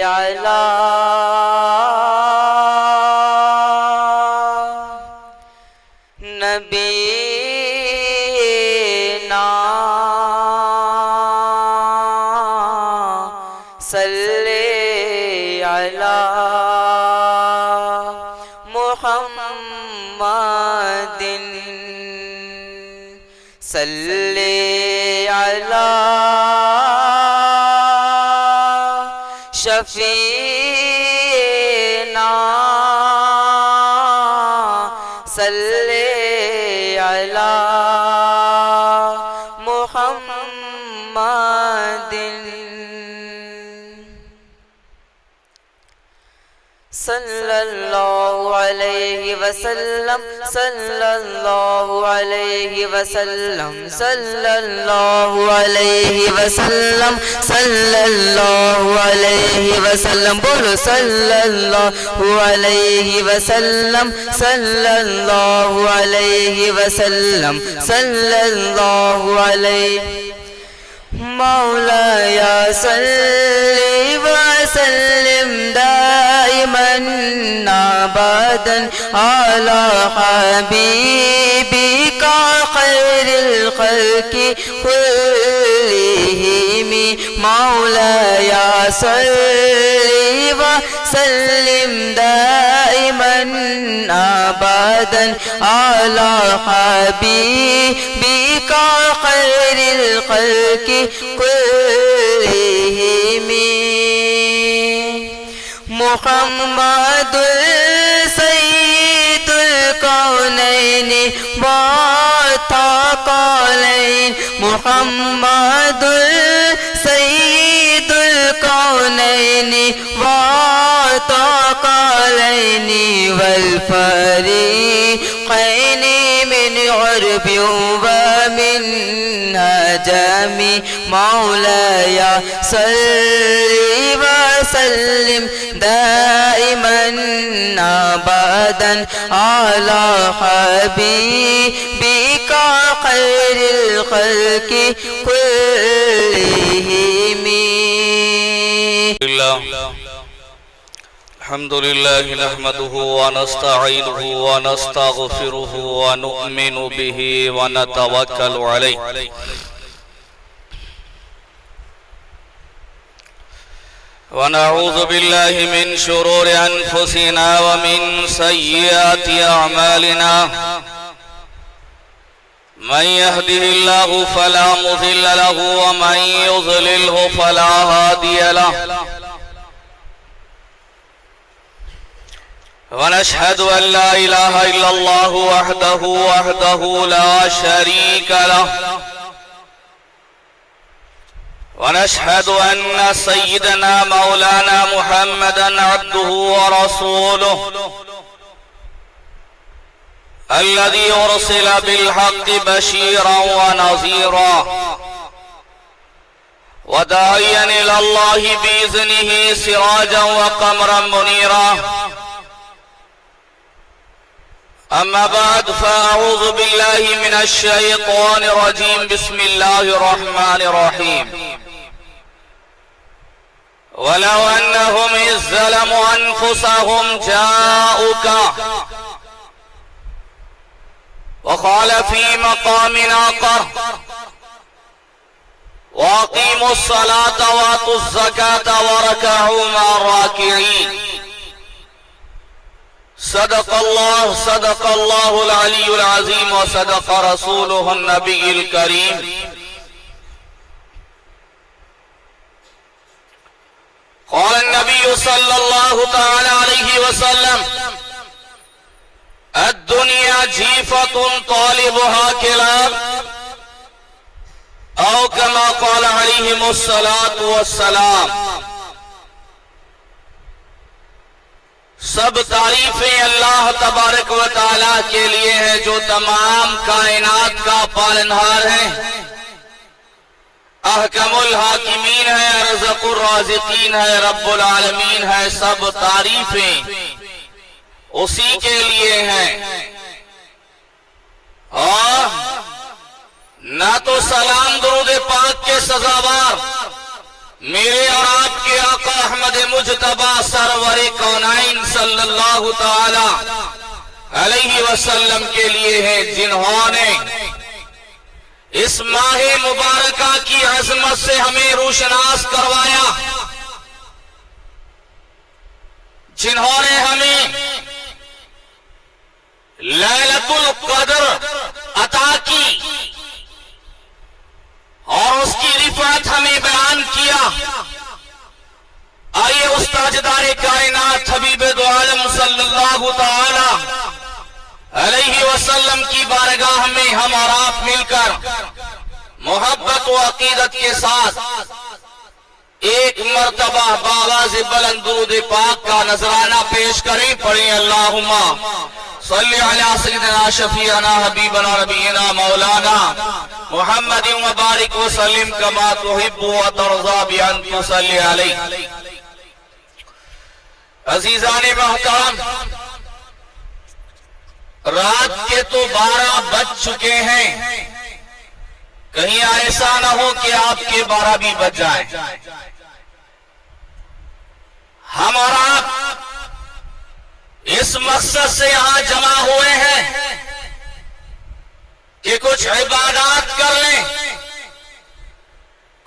علی نبینا صلی علی محمد صلی علی شفیعنا صلی علی محمد صلی اللہ علیہ وسلم صلی اللہ علیہ وسلم صلی اللہ علیہ وسلم صلی اللہ علیہ وسلم بولو صلی اللہ علیہ وسلم صلی اللہ علیہ وسلم صلی اللہ علیہ مولاي صل وسلم دائما ابدا على حبيبك خير الخلق كلهم مولاي صل وسلم دائما ابدا على حبيبك خير الخلق كلهم محمد سيد الكونين والثقلين محمد سيد الكونين والثقلين والفريقين من عرب ومن نجم مولاي صل وسلم دائما ابدا على حبيبك خير الخلق كلهم الحمد لله نحمده ونستعينه ونستغفره ونؤمن به ونتوكل عليه ونعوذ بالله من شرور أنفسنا ومن سيئات أعمالنا من يهده الله فلا مضل له ومن يضلله فلا هادي له ونشهد أن لا إله إلا الله وحده لا شريك له ونشهد أن سيدنا مولانا محمدا عبده ورسوله الذي أرسل بالحق بشيرا ونذيرا وداعيا إلى الله بإذنه سراجا وقمرا منيرا أما بعد فأعوذ بالله من الشيطان الرجيم بسم الله الرحمن الرحيم ولو أنهم إذ ظلموا أنفسهم جاءوك وقال في مقام آخر وأقيموا الصلاة وآتوا الزكاة واركعوا مع الراكعين صدق الله العلي العظيم وصدق رسوله النبي الكريم قال النبي صلى الله تعالى عليه وسلم الدنيا جيفة طالبها كلاب أو كما قال عليهم الصلاة والسلام سب تعریفیں اللہ تبارک و تعالیٰ کے لیے ہیں جو تمام کائنات کا پالنہار ہے، احکم الحاکمین ہے، ارزق الرازقین ہے، رب العالمین ہے. سب تعریفیں اسی کے لیے ہیں. اور نہ تو سلام درود پاک کے سزاوار میرے اور آپ کے آقا احمد مجتبی سرور کونین صلی اللہ تعالی علیہ وسلم کے لیے ہے، جنہوں نے اس ماہ مبارکہ کی عظمت سے ہمیں روشناس کروایا، جنہوں نے ہمیں لیلۃ القدر عطا کی اور اس کی رفعت ہمیں بیان کیا۔ آئیے اس تاجدار کائنات حبیب دو عالم صلی اللہ تعالی علیہ وسلم کی بارگاہ میں ہم اور آپ مل کر محبت و عقیدت کے ساتھ ایک مرتبہ بآواز بلند درود پاک کا نذرانہ پیش کریں۔ پڑھیں اللہم صلی علی سیدنا شفیعنا حبیبنا نبینا مولانا محمد مبارک وسلم کما تحب و ترضى بأن تصلی علیہ۔ عزیزان محترم، رات کے تو 12 بج چکے ہیں، کہیں ایسا نہ ہو کہ آپ کے 12 بھی بج جائیں۔ ہم اور آپ اس مقصد سے یہاں جمع ہوئے ہیں کہ کچھ عبادات کر لیں،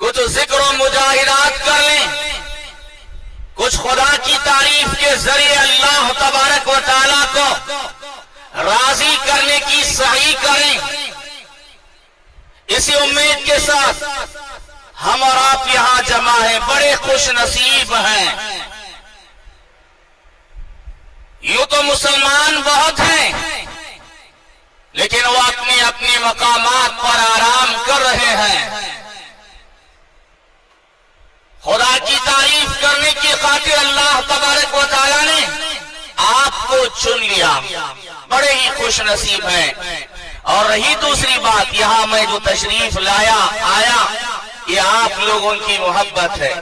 کچھ ذکر و مجاہدات کر لیں، کچھ خدا کی تعریف کے ذریعے اللہ تبارک و تعالیٰ کو راضی کرنے کی سعی کریں۔ اسی امید کے ساتھ ہم اور آپ یہاں جمع ہیں، بڑے خوش نصیب ہیں۔ یوں تو مسلمان بہت ہیں، لیکن وہ اپنے اپنے مقامات پر آرام کر رہے ہیں۔ خدا کی تعریف کرنے کی خاطر اللہ تبارک و تعالیٰ نے آپ کو چن لیا، بڑے ہی خوش نصیب ہیں۔ اور رہی دوسری بات، یہاں میں جو تشریف آیا یہ آپ لوگوں کی محبت ہے۔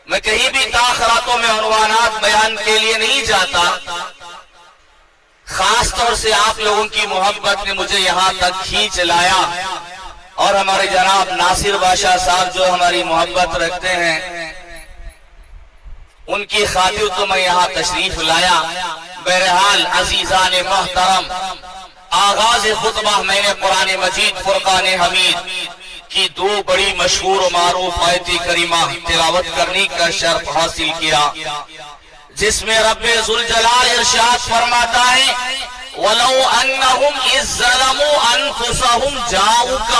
میں کہیں بھی تاخراتوں میں عنوانات بیان کے لیے نہیں جاتا، خاص طور سے آپ لوگوں کی محبت نے مجھے یہاں تک کھینچ لایا، اور ہمارے جناب ناصر بادشاہ صاحب جو ہماری محبت رکھتے ہیں، ان کی خاطر تو میں یہاں تشریف لایا۔ بہرحال عزیزان محترم، آغاز خطبہ میں نے قرآن مجید فرقان حمید کی 2 بڑی مشہور و معروف آیت کریمہ تلاوت کرنے کا شرف حاصل کیا، جس میں رب ذوالجلال ارشاد فرماتا ہے وَلَوْ أَنَّهُمْ إِذْ ظَلَمُوا أَنفُسَهُمْ جَاءُوكَ۔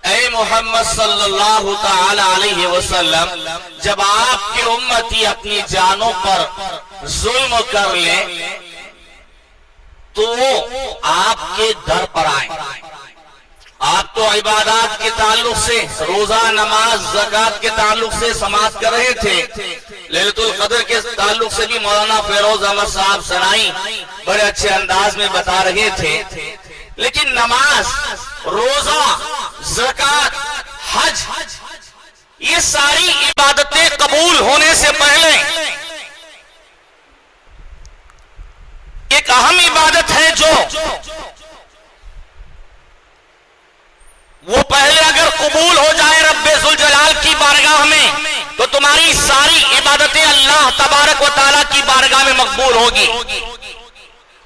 اے محمد صلی اللہ تعالی علیہ وسلم، جب آپ کے امتی اپنی جانوں پر ظلم کر لیں تو وہ آپ کے در پر آئیں۔ آپ تو عبادات کے تعلق سے، روزہ، نماز، زکوٰۃ کے تعلق سے سماعت کر رہے تھے، لیلۃ القدر کے تعلق سے بھی مولانا فیروز احمد صاحب سنائی بڑے اچھے انداز میں بتا رہے تھے، لیکن نماز، روزہ، زکوٰۃ، حج، یہ ساری عبادتیں قبول ہونے سے پہلے ایک اہم عبادت ہے جو وہ پہلے اگر قبول ہو جائے رب ذوالجلال کی بارگاہ میں تو تمہاری ساری عبادتیں اللہ تبارک و تعالیٰ کی بارگاہ میں مقبول ہوگی۔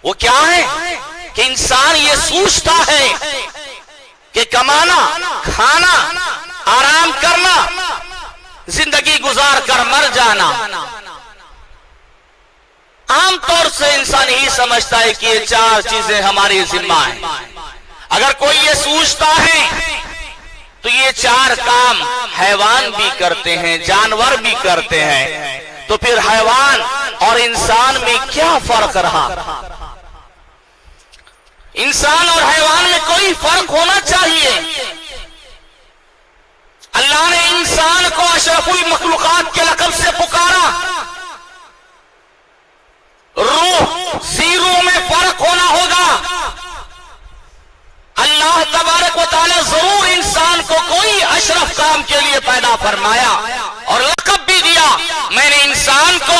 وہ کیا ہے کہ انسان یہ سوچتا ہے کہ کمانا، کھانا، آرام کرنا، زندگی گزار کر مر جانا، عام طور سے انسان ہی سمجھتا ہے کہ یہ 4 چیزیں ہماری ذمہ ہیں۔ اگر کوئی یہ سوچتا ہے تو یہ 4 کام حیوان بھی کرتے ہیں، جانور بھی کرتے ہیں، تو پھر حیوان اور انسان میں کیا فرق رہا؟ انسان اور حیوان میں کوئی فرق ہونا چاہیے۔ اللہ نے انسان کو اشرف المخلوقات کے لقب سے پکارا۔ روح، زیرو میں فرق ہونا ہوگا۔ اللہ تبارک و تعالی ضرور انسان کو کوئی اشرف کام کے لیے پیدا فرمایا اور لقب بھی دیا، میں نے انسان کو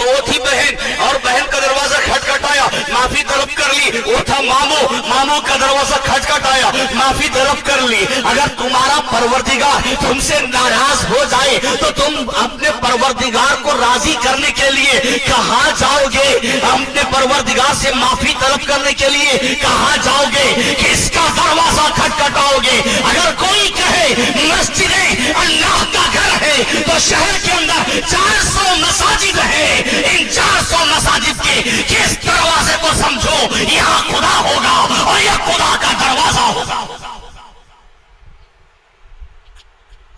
اور وہ تھی بہن، اور بہن کا دروازہ کھٹکھٹایا، معافی طلب کر لی. وہ تھا ماموں، ماموں کا دروازہ کھٹکھٹایا، معافی طلب کر لی. اگر تمہارا پروردگار تم سے ناراض ہو جائے تو تم اپنے پروردگار کو راضی کرنے کے لیے کہاں جاؤ گے؟ اپنے پروردگار سے معافی طلب کرنے کے لیے کہاں جاؤ گے؟ کس کا دروازہ کھٹکھٹاؤ گے؟ اگر کوئی کہے مسجدیں اللہ کا گھر ہے تو شہر کے اندر 400 مساجد ہیں، ان 400 مساجد کے کس دروازے کو سمجھو یہاں خدا ہوگا اور یہ خدا کا دروازہ ہوگا.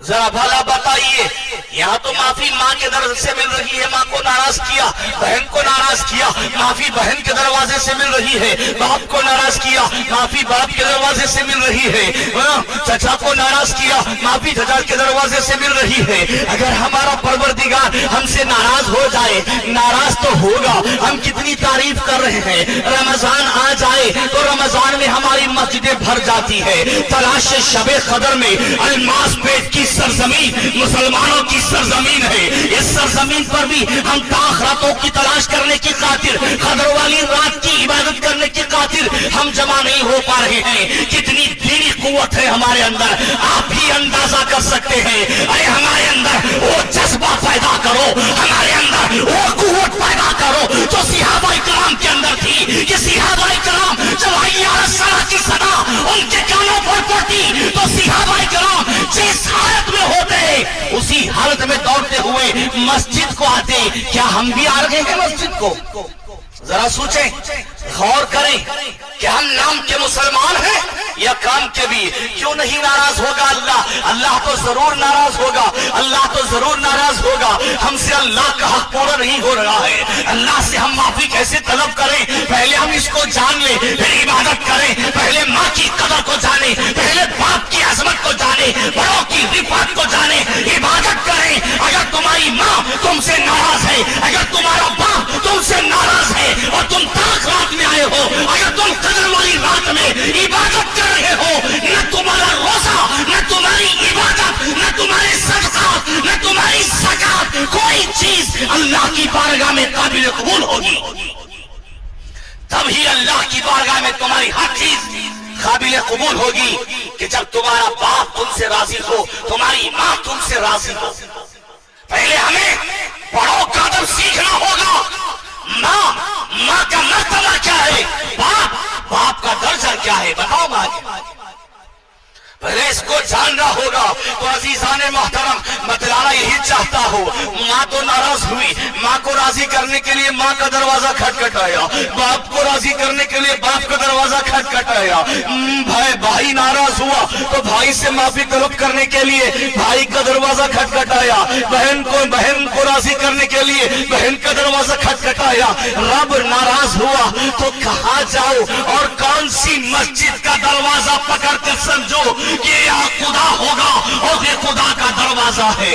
ذرا بھلا بتائیے، یہاں تو معافی ماں کے دروازے سے مل رہی ہے، ماں کو ناراض کیا، بہن کو ناراض کیا، معافی بہن کے دروازے سے مل رہی ہے. باپ کو ناراض کیا، معافی باپ کے دروازے سے مل رہی ہے. چچا کو ناراض کیا، معافی چچا کے دروازے سے مل رہی ہے. اگر ہمارا پروردگار ہم سے ناراض ہو جائے، ناراض تو ہوگا. ہم کتنی تعریف کر رہے ہیں، رمضان آ جائے تو رمضان میں ہماری مسجدیں بھر جاتی ہے. تلاش شب قدر میں الماس پیٹ کی سرزمین مسلمانوں کی سرزمین ہے. اس سرزمین پر بھی ہم تاخراتوں کی تلاش کرنے کی خاطر، قدر والی رات کی عبادت کرنے کی خاطر ہم جمع نہیں ہو پا رہے ہیں. کتنی دینی قوت ہے ہمارے اندر، آپ بھی اندازہ کر سکتے ہیں. ارے ہمارے اندر وہ جذبہ پیدا کرو، ہمارے اندر وہ قوت پیدا کرو جو صحابہ کرام کے اندر تھی. کہ صحابہ کرام جب حی علی الصلاۃ کی صدا ان کے کانوں پر پڑتی تو صحابہ کرام جس حالت میں ہوتے اسی حالت میں دوڑتے ہوئے مسجد کو آتے. کیا ہم بھی آ رہے ہیں مسجد کو؟ ذرا سوچیں، غور کریں کہ ہم نام کے مسلمان ہیں یا کام کے بھی. کیوں نہیں ناراض ہوگا اللہ؟ اللہ تو ضرور ناراض ہوگا، اللہ تو ضرور ناراض ہوگا. ہم سے اللہ کا حق پورا نہیں ہو رہا ہے. اللہ سے ہم معافی کیسے طلب کریں؟ پہلے ہم اس کو جان لیں، پھر عبادت کریں. پہلے ماں کی قدر کو جانیں، پہلے باپ کی عظمت کو جانیں، بڑوں کی رفعت کو جانیں، عبادت کریں. اگر تمہاری ماں تم سے ناراض ہے، اگر تمہارا باپ تم سے ناراض ہے اور تم تاخ رات میں آئے ہو، اگر تم قدر والی رات میں عبادت کر رہے ہو، نہ تمہارا روزہ، نہ تمہاری عبادت، نہ تمہارے صدقات، نہ تمہاری زکات، کوئی چیز اللہ کی بارگاہ میں قابل قبول ہوگی. تب ہی اللہ کی بارگاہ میں تمہاری ہر چیز قابل قبول ہوگی کہ جب تمہارا باپ تم سے راضی ہو، تمہاری ماں تم سے راضی ہو. پہلے ہمیں بڑوں کا ادب سیکھنا ہوگا. ماں کا مرتبہ کیا ہے، باپ کا درجہ کیا ہے، بتاؤ ماں. پہلے اس کو جاننا ہوگا. تو عزیزان محترم، بتلانا یہی چاہتا ہوں، ماں تو ناراض ہوئی، ماں کو راضی کرنے کے لیے ماں کا دروازہ کھٹکھٹایا، باپ کو راضی کرنے کے لیے باپ کا دروازہ کھٹکھٹایا. بھائی ناراض ہوا تو بھائی سے معافی طلب کرنے کے لیے بھائی کا دروازہ کھٹکھٹایا. بہن کو راضی کرنے کے لیے بہن کا دروازہ کھٹکھٹایا. رب ناراض ہوا تو کہاں جاؤ اور کون سی مسجد کا دروازہ پکڑ کر سمجھو کہ یہ خدا ہوگا اور یہ خدا کا دروازہ ہے.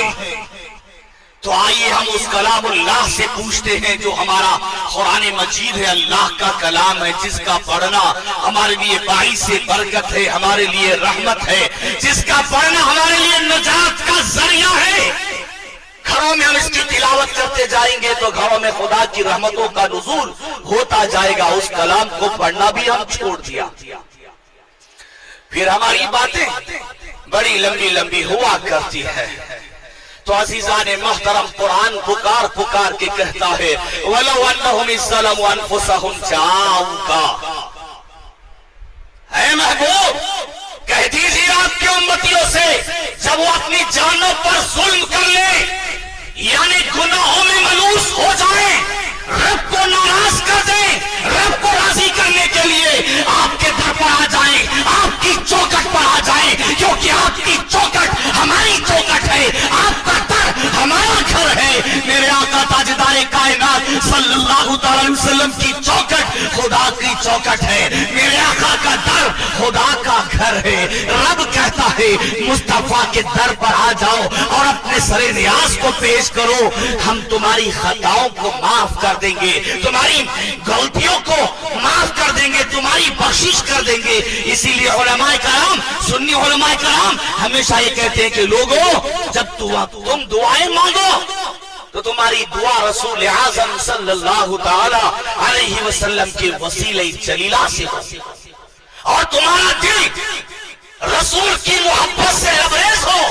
تو آئیے ہم اس کلام اللہ سے پوچھتے ہیں جو ہمارا قرآن مجید ہے، اللہ کا کلام ہے، جس کا پڑھنا ہمارے لیے باعث برکت ہے، ہمارے لیے رحمت ہے، جس کا پڑھنا ہمارے لیے نجات کا ذریعہ ہے. گھروں میں ہم اس کی تلاوت کرتے جائیں گے تو گھروں میں خدا کی رحمتوں کا نزول ہوتا جائے گا. اس کلام کو پڑھنا بھی ہم چھوڑ دیا. پھر ہماری باتیں بڑی لمبی لمبی ہوا کرتی ہے. تو عزیزان محترم، قرآن پکار کے کہتا ہے وَلَوْ أَنَّهُمْ إِذْ ظَلَمُوا أَنفُسَهُمْ جَاءُوكَ. اے محبوب، کہہ دیجیے آپ کے امتیوں سے، جب وہ اپنی جانوں پر ظلم کر لیں، یعنی گناہوں میں ملوث ہو جائیں، رب کو ناراض کر دیں، رب کو راضی کرنے کے لیے آپ کے در پر آ جائیں، آپ کی چوکٹ پر آ جائیں، کیونکہ آپ کی چوکٹ ہماری چوکٹ ہے، آپ کا در ہمارا گھر ہے. میرے آقا تاجدار کائنات صلی اللہ علیہ وسلم کی چوکٹ خدا کی چوکٹ ہے. میرے آقا کا در خدا کا گھر ہے. رب کہتا ہے مصطفیٰ کے در پر آ جاؤ اور اپنے سر نیاز کو پیش کرو، ہم تمہاری خطاؤں کو معاف کر دیں گے، تمہاری غلطیوں کو معاف کر دیں گے، تمہاری بخشش کر دیں گے. اسی لیے علماء کرام، سنی علماء کرام ہمیشہ یہ کہتے ہیں کہ لوگوں، جب تم دعائیں مانگو تو تمہاری دعا رسول اعظم صلی اللہ تعالی علیہ وسلم کے وسیلہ جلیلہ سے ہو، اور تمہارا دل رسول کی محبت سے لبریز ہو،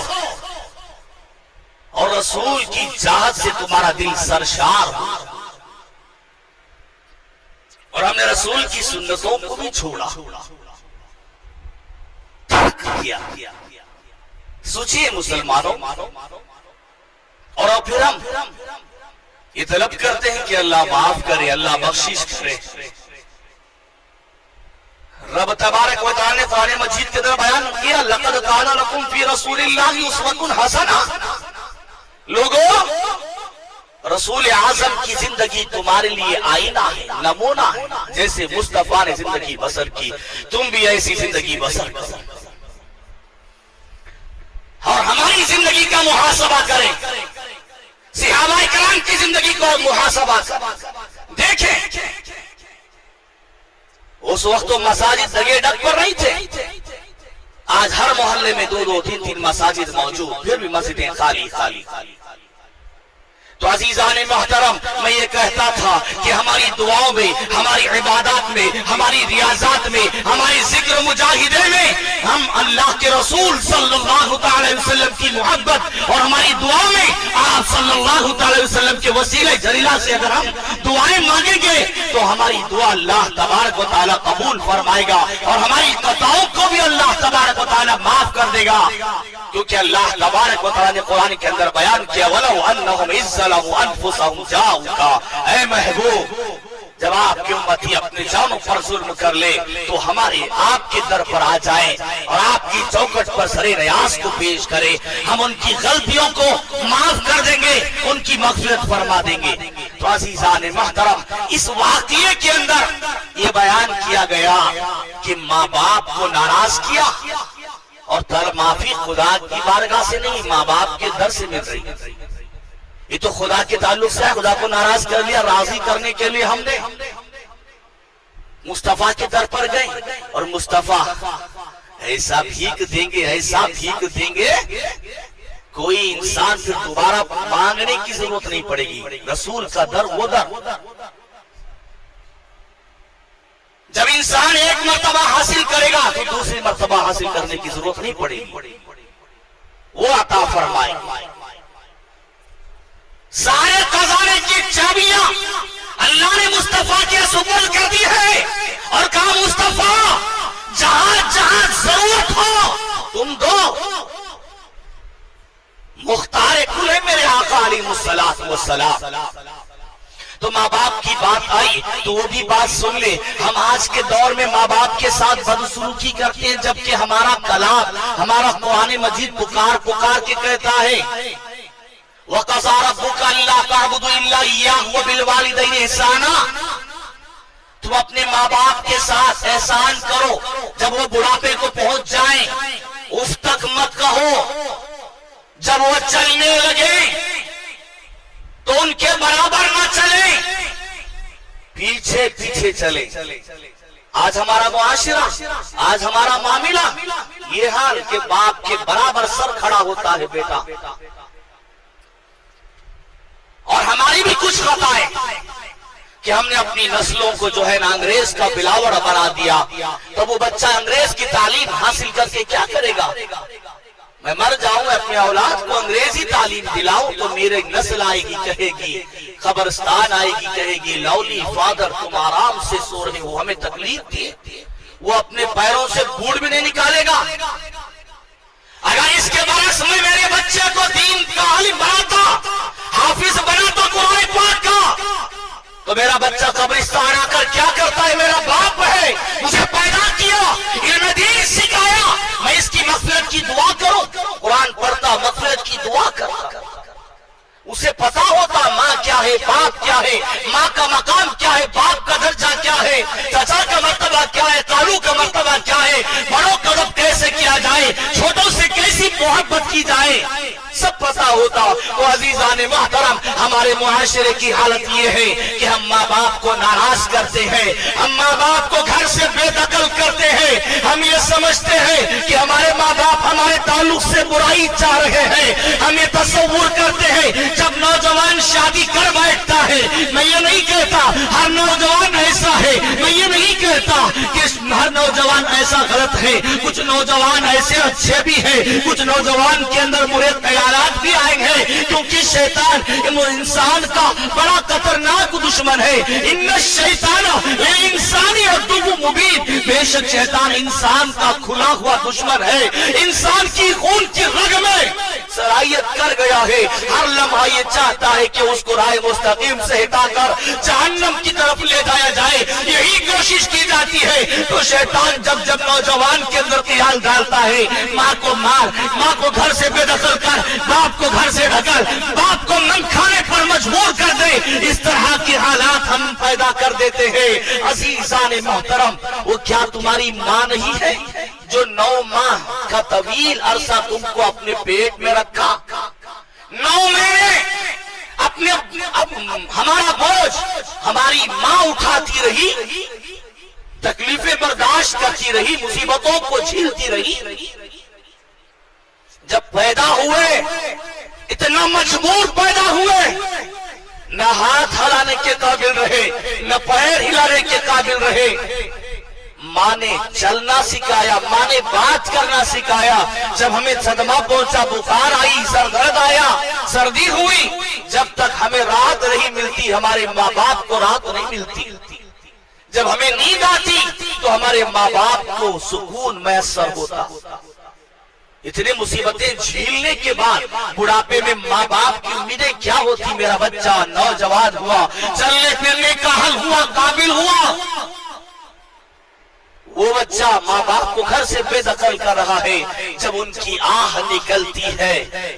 اور رسول کی چاہت سے تمہارا دل سرشار ہو، اور ہم نے رسول کی سنتوں کو بھی چھوڑا، ترک کیا۔ سوچئے مسلمانوں، اور پھر ہم یہ طلب کرتے ہیں کہ اللہ معاف کرے، اللہ بخشش کرے۔ رب تبارک و تعالی نے قرآن مجید کے اندر بیان کیا لقد کان لکم فی رسول اللہ اسوۃ حسنہ، لوگوں رسول اعظم کی زندگی تمہارے لیے آئینہ ہے، نمونہ ہے، جیسے مصطفیٰ نے زندگی بسر کی تم بھی ایسی زندگی بسر کرو، اور ہماری زندگی کا محاسبہ کریں، صحابہ کرام کی زندگی کو محاسبہ کریں۔ دیکھیں اس وقت تو مساجد جگہ ڈک پر نہیں تھے، آج ہر محلے میں دو دو تین تین مساجد موجود، پھر بھی مسجدیں خالی خالی۔ تو عزیزان محترم، میں یہ کہتا تھا کہ ہماری دعاؤں میں، ہماری عبادات میں، ہماری ریاضات میں، ہماری ذکر مجاہدے میں ہم اللہ کے رسول صلی اللہ تعالی وسلم کی محبت، اور ہماری دعاؤں میں آپ صلی اللہ تعالی وسلم کے وسیلہ جلیلہ سے اگر ہم دعائیں مانگیں گے تو ہماری دعا اللہ تبارک و تعالی قبول فرمائے گا، اور ہماری خطاؤں کو بھی اللہ تبارک و تعالی معاف کر دے گا، کیونکہ اللہ تبارک و تعالی نے قرآن کے اندر بیان کیا وَلَوْ أَنَّهُمْ إِذْ ظَلَمُوا أَنفُسَهُمْ جَاءُوكَ، اے محبوب جب آپ کی امتی اپنے جانوں پر ظلم کر لے تو ہمارے آپ کے در پر آ جائیں اور آپ کی چوکٹ پر سر نیاز کو پیش کرے، ہم ان کی غلطیوں کو معاف کر دیں گے، ان کی مغفرت فرما دیں گے۔ تو عزیزان محترم، اس واقعے کے اندر یہ بیان کیا گیا کہ ماں باپ کو ناراض کیا، اور طلب معافی خدا کی بارگاہ سے نہیں، ماں باپ کے در سے مل رہی ہے، یہ تو خدا کے تعلق سے ہے، خدا کو ناراض کر لیا، راضی کرنے کے لیے ہم نے مصطفیٰ کے در پر گئے، اور مصطفیٰ ایسا بھیک دیں گے، ایسا بھیک دیں گے کوئی انسان پھر دوبارہ مانگنے کی ضرورت نہیں پڑے گی۔ رسول کا در وہ در، جب انسان ایک مرتبہ حاصل کرے گا تو دوسری مرتبہ حاصل کرنے کی ضرورت نہیں پڑے گی، وہ عطا فرمائے۔ سارے خزانے کی چابیاں اللہ نے مصطفیٰ کے سپرد کر دی ہے، اور کہا مصطفیٰ جہاں جہاں ضرورت ہو تم دو، مختار کل ہے میرے آقا علیہ السلام۔ تو ماں باپ کی بات آئی تو وہ بھی بات سن لے، ہم آج کے دور میں ماں باپ کے ساتھ بدسلوکی کرتے ہیں، جبکہ ہمارا کلام، ہمارا قرآن مجید پکار پکار کے کہتا ہے وَقَضَىٰ رَبُّكَ أَلَّا تَعْبُدُوا إِلَّا إِيَّاهُ وَبِالْوَالِدَيْنِ إِحْسَانًا، تم اپنے ماں باپ کے ساتھ احسان کرو، جب وہ بڑھاپے کو پہنچ جائیں اف تک مت کہو، جب وہ چلنے لگے تو ان کے برابر نہ چلیں، پیچھے پیچھے چلیں۔ آج ہمارا معاشرہ، آج ہمارا معاملہ یہ حال کہ باپ کے برابر سر کھڑا ہوتا ہے بیٹا، اور ہماری بھی کچھ خطا ہے کہ ہم نے اپنی نسلوں کو جو ہے نا انگریز کا بلاور بنا دیا، تو وہ بچہ انگریز کی تعلیم حاصل کر کے کیا کرے گا؟ میں مر جاؤں، اپنے اولاد کو انگریزی تعلیم دلاؤں تو میرے نسل آئے گی کہے گی، قبرستان آئے گی کہے گی لولی فادر تم آرام سے سو رہے ہو، ہمیں تکلیف دی، وہ اپنے پیروں سے بوڑ بھی نہیں نکالے گا۔ اگر اس کے برعکس میں میرے بچے کو دین کا عالم بناتا، حافظ بناتا قرآن پاک کا، تو میرا بچہ قبرستان آ کر کیا کرتا ہے؟ میرا باپ ہے، مجھے پیدا کیا، علم دین سکھایا، میں اس کی مغفرت کی دعا کروں، قرآن پڑھتا مغفرت کی دعا کرتا، اسے پتا ہوتا ماں کیا ہے، باپ کیا ہے، ماں کا مقام کیا ہے، باپ کا درجہ کیا ہے، چچا کا مرتبہ کیا ہے، کالو کا مرتبہ کیا ہے، بڑوں کا ادب کیسے کیا جائے، چھوٹوں سے کیسی محبت کی جائے، سب پتا ہوتا۔ تو عزیزان محترم، ہمارے معاشرے کی حالت یہ ہے کہ ہم ماں باپ کو ناراض کرتے ہیں، ہم ماں باپ کو گھر سے بے دخل کرتے ہیں، ہم یہ سمجھتے ہیں کہ ہمارے ماں باپ ہمارے تعلق سے برائی چاہ رہے ہیں، ہم یہ تصور کرتے ہیں جب نوجوان شادی کر بیٹھتا ہے، میں یہ نہیں کہتا ہر نوجوان ایسا ہے، میں یہ نہیں کہتا کہ ہر نوجوان ایسا غلط ہے، کچھ نوجوان ایسے اچھے بھی ہیں، کچھ نوجوان کے اندر برے خیالات بھی آئے ہیں، کیونکہ شیطان انسان کا بڑا خطرناک دشمن ہے۔ ان الشیطان للانسان عدو مبین، بے شک شیطان انسان کا کھلا ہوا دشمن ہے، انسان کی خون کی رگ میں سرایت کر گیا ہے، ہر لمحہ یہ چاہتا ہے کہ اس کو راہ مستقیم سے ہٹا کر جہنم کی طرف لے جایا جائے، یہی کوشش کی جاتی ہے۔ تو شیطان جب جب نوجوان کے اندر خیال ڈالتا ہے ماں کو مار، ماں کو گھر سے بے دخل کر، باپ کو گھر سے ڈھکل، باپ کو ننگ کھانے پر مجبور کر دے، اس طرح کے حالات ہم پیدا کر دیتے ہیں۔ عزیزان محترم، وہ کیا تمہاری ماں نہیں ہے جو 9 ماہ کا طویل عرصہ تم کو اپنے پیٹ میں رکھا، 9 مہینے اپنے اب ہمارا بوجھ ہماری ماں اٹھاتی رہی، تکلیفیں برداشت کرتی رہی، مصیبتوں کو جھیلتی رہی، جب پیدا ہوئے اتنا مجبور پیدا ہوئے، نہ ہاتھ ہلانے کے قابل رہے، نہ پیر ہلانے کے قابل رہے، ماں نے چلنا سکھایا، ماں نے بات کرنا سکھایا، جب ہمیں صدمہ پہنچا، بخار آئی، سر درد آیا، سردی ہوئی، جب تک ہمیں راحت نہیں ملتی ہمارے ماں باپ کو راحت نہیں ملتی، جب ہمیں نیند آتی تو ہمارے ماں باپ کو سکون میسر ہوتا۔ اتنی مصیبتیں جھیلنے کے بعد بڑھاپے میں ماں باپ کی امیدیں کیا ہوتی؟ میرا بچہ نوجوان ہوا، چلنے پھرنے کا حل ہوا، قابل ہوا، وہ بچہ ماں باپ کو گھر سے بے دخل کر رہا ہے، جب ان کی آہ نکلتی ہے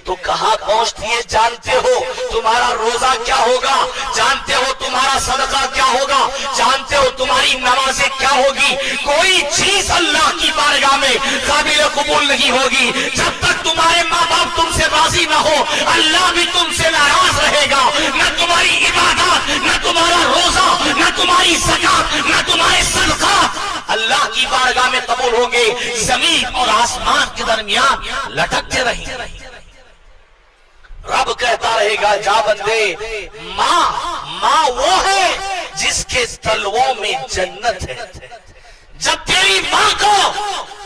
تو کہاں پہنچتی ہے جانتے ہو؟ تمہارا روزہ کیا ہوگا؟ جانتے ہو تمہارا صدقہ کیا ہوگا؟ جانتے ہو تمہاری نمازیں کیا ہوگی؟ کوئی چیز اللہ کی بارگاہ میں قابل قبول نہیں ہوگی جب تک تمہارے ماں باپ تم سے راضی نہ ہو، اللہ بھی تم سے ناراض رہے گا، نہ تمہاری عبادات، نہ تمہارا روزہ، نہ تمہاری زکات، نہ تمہارے صدقات اللہ کی بارگاہ میں قبول ہوں گے، زمین اور آسمان کے درمیان لٹکتے رہیں گے۔ رب کہتا رہے گا جا بندے، ماں وہ ہے جس کے تلووں میں جنت ہے۔ جب تیری ماں کو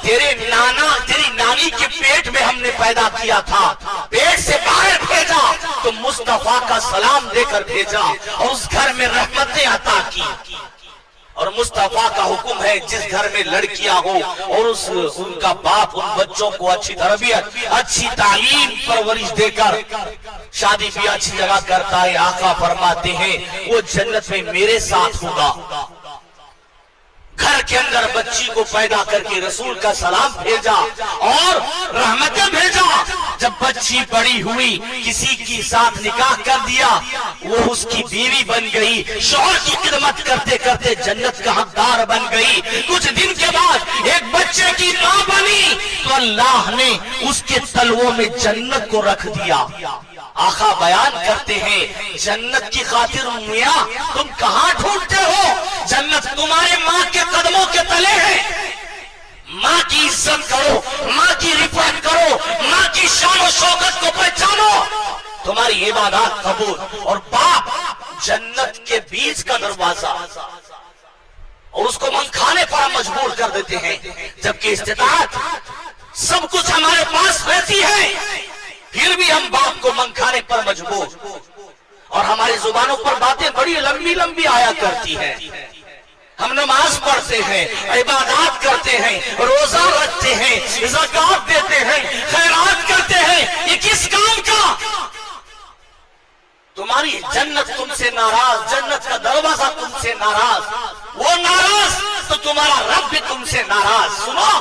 تیری نانی کے پیٹ میں ہم نے پیدا کیا تھا، پیٹ سے باہر بھیجا تو مصطفیٰ کا سلام دے کر بھیجا اور اس گھر میں رحمتیں عطا کی، اور مصطفیٰ کا حکم ہے جس گھر میں لڑکیاں ہو اور ان کا باپ ان بچوں کو اچھی تربیت، اچھی تعلیم پرورش دے کر شادی بھی اچھی جگہ کرتا ہے، آقا فرماتے ہیں وہ جنت میں میرے ساتھ ہوگا۔ گھر کے اندر بچی کو پیدا کر کے رسول کا سلام بھیجا اور رحمتیں بھیجا۔ جب بچی بڑی ہوئی کسی کی ساتھ نکاح کر دیا، وہ اس کی بیوی بن گئی، شوہر کی خدمت کرتے کرتے جنت کا حقدار بن گئی۔ کچھ دن کے بعد ایک بچے کی ماں بنی تو اللہ نے اس کے تلووں میں جنت کو رکھ دیا۔ آقا بیان کرتے ہیں جنت کی خاطر میاں تم کہاں ڈھونڈتے ہو؟ جنت تمہارے ماں کے قدموں کے تلے ہے۔ ماں کی عزت کرو، ماں کی رفعت کرو، ماں کی شان و شوکت کو پہچانو، تمہاری عبادات قبول۔ اور باپ جنت کے بیچ کا دروازہ، اور اس کو من کھانے پر مجبور کر دیتے ہیں، جبکہ استطاعت سب کچھ ہمارے پاس رہتی ہے، پھر بھی ہم باپ کو من کھانے پر مجبور، اور ہماری زبانوں پر باتیں بڑی لمبی لمبی آیا کرتی ہیں۔ ہم نماز پڑھتے ہیں، عبادات کرتے ہیں، روزہ رکھتے ہیں، زکات دیتے ہیں، خیرات کرتے ہیں، یہ کس کام کا؟ تمہاری جنت تم سے ناراض، جنت کا دروازہ تم سے ناراض، وہ ناراض تو تمہارا رب بھی تم سے ناراض۔ سنو،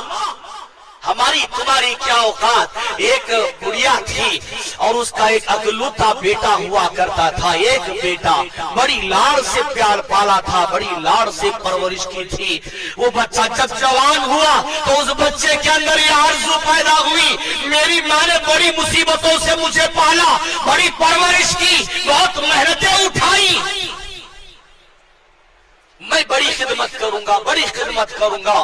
ہماری تمہاری کیا اوقات. ایک گڑیا تھی اور اس کا ایک اکلوتا بیٹا ہوا کرتا تھا. ایک بیٹا بڑی لاڑ سے پیار پالا تھا, بڑی لاڑ سے پرورش کی تھی. وہ بچہ جب جوان ہوا تو اس بچے کے اندر یہ آرزو پیدا ہوئی, میری ماں نے بڑی مصیبتوں سے مجھے پالا, بڑی پرورش کی, بہت محنتیں اٹھائی, میں بڑی خدمت کروں گا, بڑی خدمت کروں گا.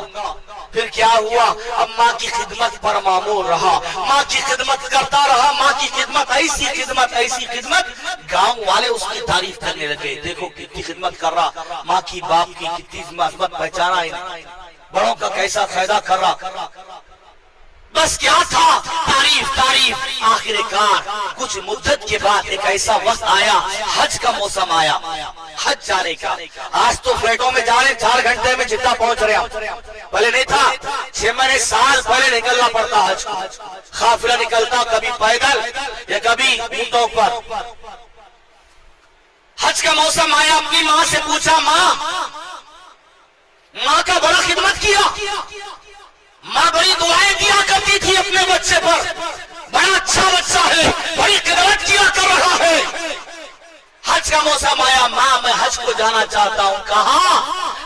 پھر کیا ہوا, اب ماں کی خدمت پر معمور رہا, ماں کی خدمت کرتا رہا, ماں کی خدمت, ایسی خدمت, گاؤں والے اس کی تعریف کرنے لگے. دیکھو کتنی خدمت کر رہا, ماں کی باپ کی کتنی عظمت پہچانا ہے, بڑوں کا کیسا فائدہ کر رہا. بس کیا تھا, تعریف. آخر کار کچھ مدت کے بعد ایک ایسا وقت آیا, حج کا موسم آیا, حج جانے کا. آج تو فلیٹوں میں جا رہے 4 گھنٹے میں جدہ پہنچ رہے ہیں, پہلے نہیں تھا, 6 مہینے سال پہلے نکلنا پڑتا حج کو. قافلہ نکلتا کبھی پیدل یا کبھی اونٹوں پر. حج کا موسم آیا, اپنی ماں سے پوچھا, ماں کا بڑا خدمت کیا, ماں بڑی دعائیں دیا کرتی تھی اپنے بچے پر, بڑا اچھا بچہ ہے, بڑی خدمت کیا کر رہا ہے. حج کا موسم آیا, ماں میں حج کو جانا چاہتا ہوں. کہاں,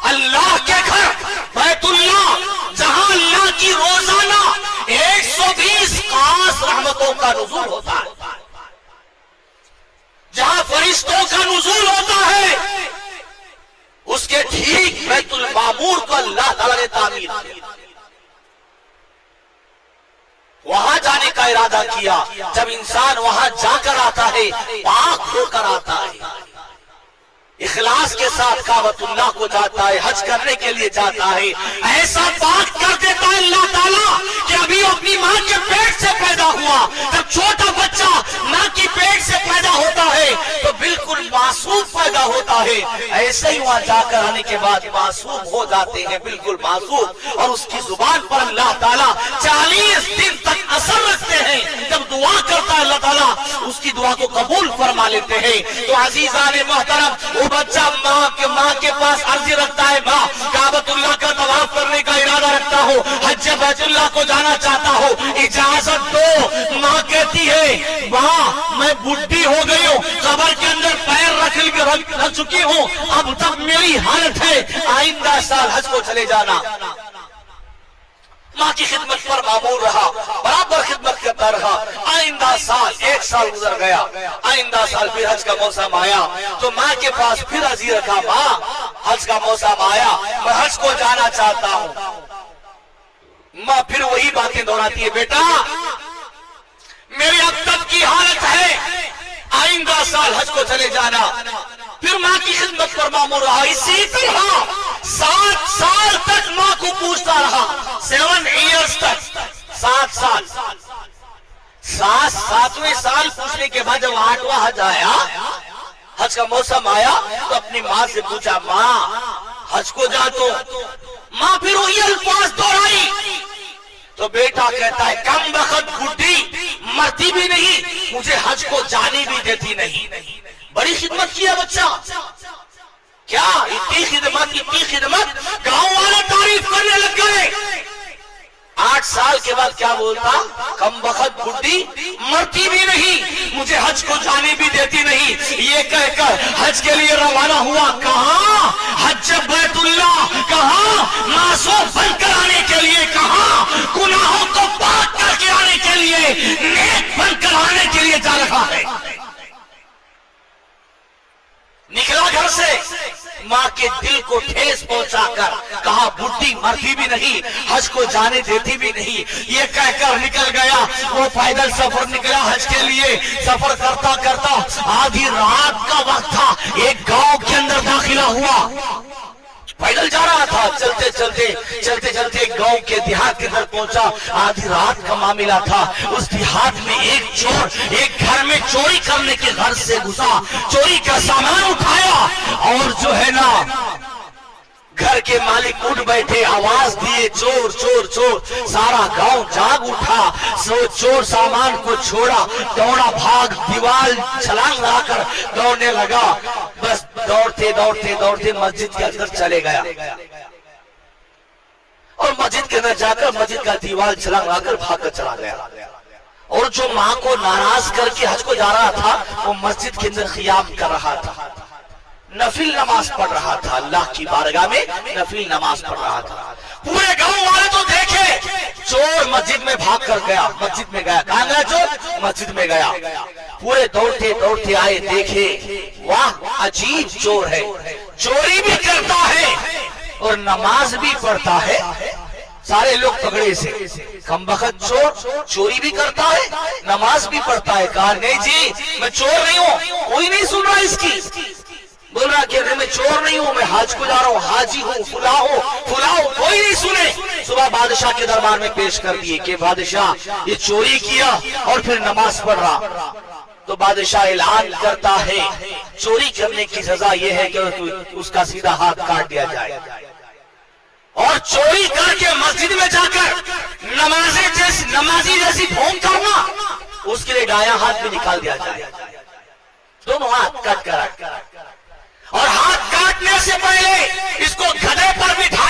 اللہ کے گھر بیت اللہ, جہاں اللہ کی روزانہ 120 خاص رحمتوں کا نزول ہوتا ہے, جہاں فرشتوں کا نزول ہوتا ہے, اس کے ٹھیک بیت المعمور کو اللہ تعالی نے تعمیر کیا. وہاں جانے کا ارادہ کیا. جب انسان وہاں جا کر آتا ہے, پاک ہو کر آتا ہے, اخلاص کے ساتھ کعبۃ اللہ کو جاتا ہے, حج کرنے کے لیے جاتا ہے, ایسا پاک کر دیتا ہے اللہ تعالیٰ کہ ابھی اپنی ماں کے پیٹ سے پیدا ہوا. جب چھوٹا بچہ ماں کی پیٹ سے پیدا ہوتا ہے تو بالکل معصوم پیدا ہوتا ہے, ایسے ہی وہاں جا کر آنے کے بعد معصوم ہو جاتے ہیں, بالکل معصوم. اور اس کی زبان پر اللہ تعالیٰ 40 دن تک اثر رکھتے ہیں. جب دعا کرتا ہے اللہ تعالیٰ اس کی دعا کو قبول فرما لیتے ہیں. تو عزیزان محترم, وہ بچہ ماں کے پاس عرضی رکھتا ہے, ماں کعبۃ اللہ کا طواف کرنے کا ارادہ رکھتا ہو, حج بیت اللہ کو جانا چاہتا ہو, اجازت دو. ماں کہتی ہے, ماں میں بڈھی ہو گئی ہوں, قبر کے اندر پیر رکھ چکی ہوں, اب تک میری حالت ہے, آئندہ سال حج کو چلے جانا. ماں کی خدمت پر معمور رہا, برابر خدمت کرتا رہا. آئندہ سال 1 سال گزر گیا, آئندہ سال پھر حج کا موسم آیا تو ماں کے پاس پھر عرضی رکھا, ماں حج کا موسم آیا, میں حج کو جانا چاہتا ہوں. ماں پھر وہی باتیں دہراتی ہے, بیٹا میری اب تک کی حالت ہے, آئندہ سال حج کو چلے جانا. پھر ماں کی خدمت پر معمور رہا. اسی طرح 7 سال تک ماں کو پوچھتا رہا, 7 ایئرز تک, 7 سال. 7ویں سال پوچھنے کے بعد جب 8واں حج آیا, حج کا موسم آیا تو اپنی ماں سے پوچھا, ماں حج کو جا تو. ماں پھر وہی الفاظ دہرائی تو بیٹا کہتا ہے, کم بخت بڈھی مرتی بھی نہیں, مجھے حج کو جانے بھی دیتی نہیں. بڑی خدمت کیا بچہ, کیا اتنی خدمت, گاؤں والے تعریف کرنے لگ گئے. 8 سال کے بعد کیا بولتا, کم بخت بڈھی مرتی بھی نہیں, مجھے حج کو جانے بھی دیتی نہیں. یہ کہہ کر حج کے لیے روانہ ہوا. کہاں, حج بیت اللہ, کہاں معصوم بن کر آنے کے لیے, کہاں گناہوں کو پاک کر کے آنے کے لیے, نیک بن کر آنے کے لیے جا رہا ہے. نکلا گھر سے, ماں کے دل کو ٹھیس پہنچا کر کہا, بڈھی مرتی بھی نہیں, حج کو جانے دیتی بھی نہیں. یہ کہہ کر نکل گیا. وہ پیدل سفر نکلا حج کے لیے. سفر کرتا کرتا آدھی رات کا وقت تھا, ایک گاؤں کے اندر داخلہ ہوا. پیدل جا رہا تھا, چلتے چلتے ایک گاؤں کے دیہات کے اندر پہنچا. آدھی رات کا معاملہ تھا. اس دیہات میں ایک چور ایک گھر میں چوری کرنے کے غرض سے گھسا, چوری کا سامان اٹھایا اور جو ہے نا گھر کے مالک اٹھ بیٹھے, آواز دیے, چور چور چور. سارا گاؤں جاگ اٹھا. چور سامان کو چھوڑا, دوڑا بھاگ, دیوار چھلانگ لگا کر دوڑنے لگا. بس دوڑتے مسجد کے اندر چلے گیا. اور مسجد کے اندر جا کر مسجد کا دیوار چھلانگا کر بھاگ کر چلا گیا. اور جو ماں کو ناراض کر کے حج کو جا رہا تھا وہ مسجد کے اندر قیام کر رہا تھا, نفل نماز پڑھ رہا تھا, اللہ کی بارگاہ میں نفل نماز پڑھ رہا تھا. پورے گاؤں والے تو دیکھے, چور مسجد میں بھاگ کر گیا, مسجد میں گیا. کہاں گیا چور؟ مسجد میں گیا. پورے دوڑتے دوڑتے آئے, دیکھے واہ عجیب چور ہے, چوری بھی کرتا ہے اور نماز بھی پڑھتا ہے. سارے لوگ پکڑے سے, کم بخت چور, چوری بھی کرتا ہے نماز بھی پڑھتا ہے. کہا نہیں جی میں چور نہیں ہوں, کوئی نہیں سن رہا اس کی. بول رہا کہ میں چور نہیں ہوں, میں حج کو جا رہا ہوں, حاجی ہوں, فلاں ہوں, کوئی نہیں سنے. صبح بادشاہ کے دربار میں پیش کر دیے کہ بادشاہ یہ چوری کیا اور پھر نماز پڑھ رہا. تو بادشاہ اعلان کرتا ہے چوری کرنے کی سزا یہ ہے کہ اس کا سیدھا ہاتھ کاٹ دیا جائے, اور چوری کر کے مسجد میں جا کر نمازی جیسی ڈھونگ کرنا, اس کے لیے دایاں ہاتھ بھی نکال دیا جائے. دونوں ہاتھ کٹ کر, اور ہاتھ کاٹنے سے پہلے اس کو گدھے پر بٹھا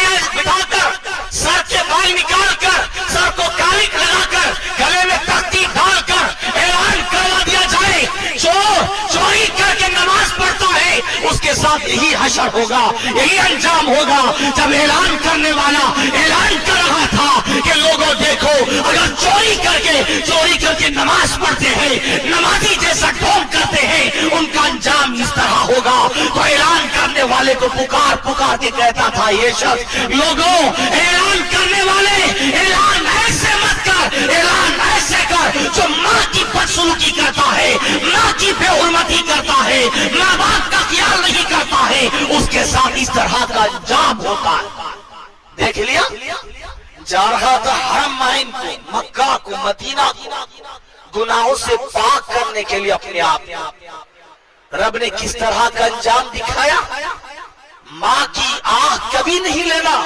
کر سر کے بال نکال کر سر کو کالک لگا کر گلے میں تختی ڈال کر اعلان کروا دیا جائے چور چوری کر کے نماز پڑھتا ہے, اس کے ساتھ یہی حشر ہوگا, یہی انجام ہوگا. جب اعلان کرنے والا اعلان کر رہا تھا کہ لوگوں دیکھو اگر چوری کر کے نماز پڑھتے ہیں, نمازی جیسا ڈھونگ کرتے ہیں, ان کا انجام اس طرح ہوگا. تو اعلان کرنے والے کو پکار کے کہتا تھا یہ شخص, لوگوں اعلان کرنے والے اعلان ایسے مت کر, اعلان ایسے کر جو ماں کی بدسلوکی کرتا ہے, ماں کی بے حرمتی کرتا ہے, ماں باپ کا خیال نہیں کرتا ہے, اس کے ساتھ اس طرح کا انجام ہوتا ہے. دیکھ لیا, جا رہا تھا حرم معین کو, مکہ کو, مدینہ کو, گناہوں سے پاک کرنے کے لیے اپنے آپ. رب نے کس طرح کا انجام دکھایا. ماں کی آنکھ کبھی نہیں لینا,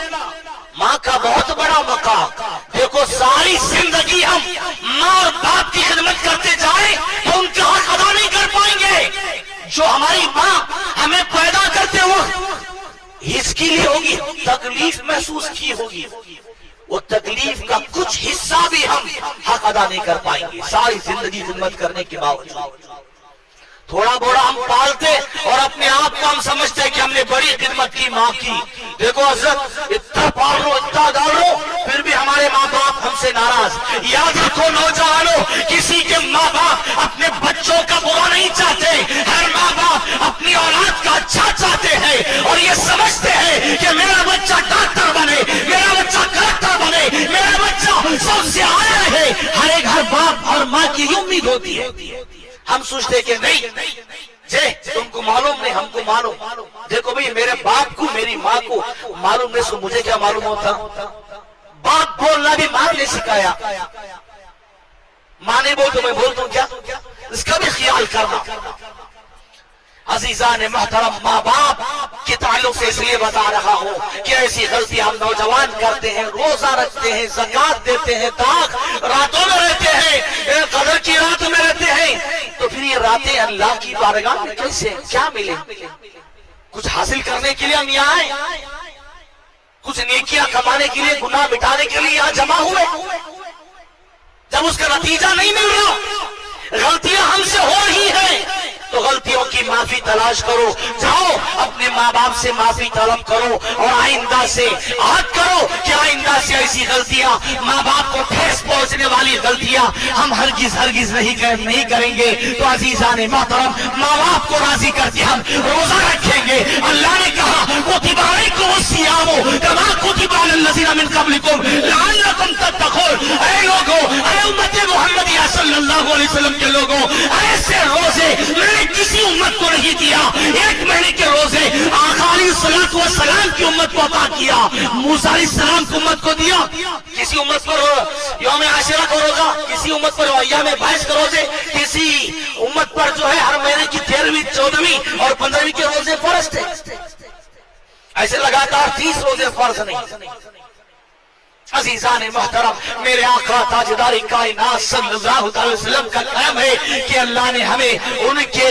ماں کا بہت بڑا مقام. دیکھو ساری زندگی ہم ماں اور باپ کی خدمت کرتے جائیں تو ان کا حق ادا نہیں کر پائیں گے. جو ہماری ماں ہمیں پیدا کرتے وقت اس کے لیے ہوگی تکلیف محسوس کی ہوگی, وہ تکلیف کا کچھ حصہ بھی ہم حق ادا نہیں کر پائیں گے. ساری زندگی خدمت کرنے کے باوجود تھوڑا بوڑا ہم پالتے اور اپنے آپ کو ہم سمجھتے کہ ہم نے بڑی خدمت کی ماں کی. دیکھو حضرت اتنا پال لو, اتنا ڈال لو, پھر بھی ہمارے ماں باپ ہم سے ناراض. یاد رکھو نوجوانوں, کسی کے ماں باپ اپنے بچوں کا برا نہیں چاہتے, ہر ماں باپ اپنی اولاد کا اچھا چاہتے ہیں اور یہ سمجھتے ہیں کہ میرا بچہ ڈاکٹر بنے, میرا بچہ کلکٹر بنے, میرا بچہ سب سے آیا ہے. ہر ایک ہر باپ اور ماں کی امید ہوتی ہے. ہم سوچتے کہ نہیں جے تم کو معلوم نہیں, ہم کو معلوم. دیکھو بھئی میرے باپ کو میری ماں کو معلوم نہیں, سو مجھے کیا معلوم ہوتا. باپ بولنا بھی ماں نے سکھایا, ماں نے بول تو میں بولتا ہوں کیا, اس کا بھی خیال کرنا. عزیزان محترم, ماں باپ کے تعلق سے اس لیے بتا رہا ہوں کہ ایسی غلطی ہم نوجوان کرتے ہیں. روزہ رکھتے ہیں, زکات دیتے ہیں, طاق راتوں میں رہتے ہیں, قدر کی راتوں میں رہتے ہیں, تو پھر یہ راتیں اللہ کی بارگاہ میں کیسے کیا ملے؟ کچھ حاصل کرنے کے لیے ہم یہاں آئے, کچھ نیکیاں کمانے کے لیے, گناہ مٹانے کے لیے یہاں جمع ہوئے. جب اس کا نتیجہ نہیں مل رہا, غلطیاں ہم سے ہو رہی ہیں, تو غلطیوں کی معافی تلاش کرو. جاؤ اپنے ماں باپ سے معافی طلب کرو اور آئندہ سے عہد کرو کہ آئندہ سے ایسی غلطیاں, ماں باپ کو ٹھیس پہنچنے والی غلطیاں ہم ہرگز نہیں کریں گے. تو عزیزان محترم, ماں باپ کو راضی کر کے ہم روزہ رکھیں گے. اللہ نے کہا کتب علیکم الصیام کما کتب علی الذین من قبلکم لعلکم تتقون. اے لوگوں, اے امت محمدیہ صلی اللہ علیہ وسلم کے لوگوں, ایسے روزے میں نے کسی امت کو نہیں دیا. 1 مہینے کے روزے آقا علیہ الصلوۃ والسلام کی امت کو عطا کیا, موسیٰ علیہ السلام کی امت کو دیا. کسی امت پر یوم عاشورہ کا روزہ, کسی امت پر ایام بیس کا روزے, کسی امت پر جو ہے ہر مہینے کی 13ویں 14ویں اور 15ویں کے روزے فرض تھے. ایسے لگاتار 30 روزے فرض نہیں. عزیزان محترم، میرے آقا تاجدار کائنات صلی اللہ علیہ وسلم کا کلام ہے کہ اللہ نے ہمیں ان کے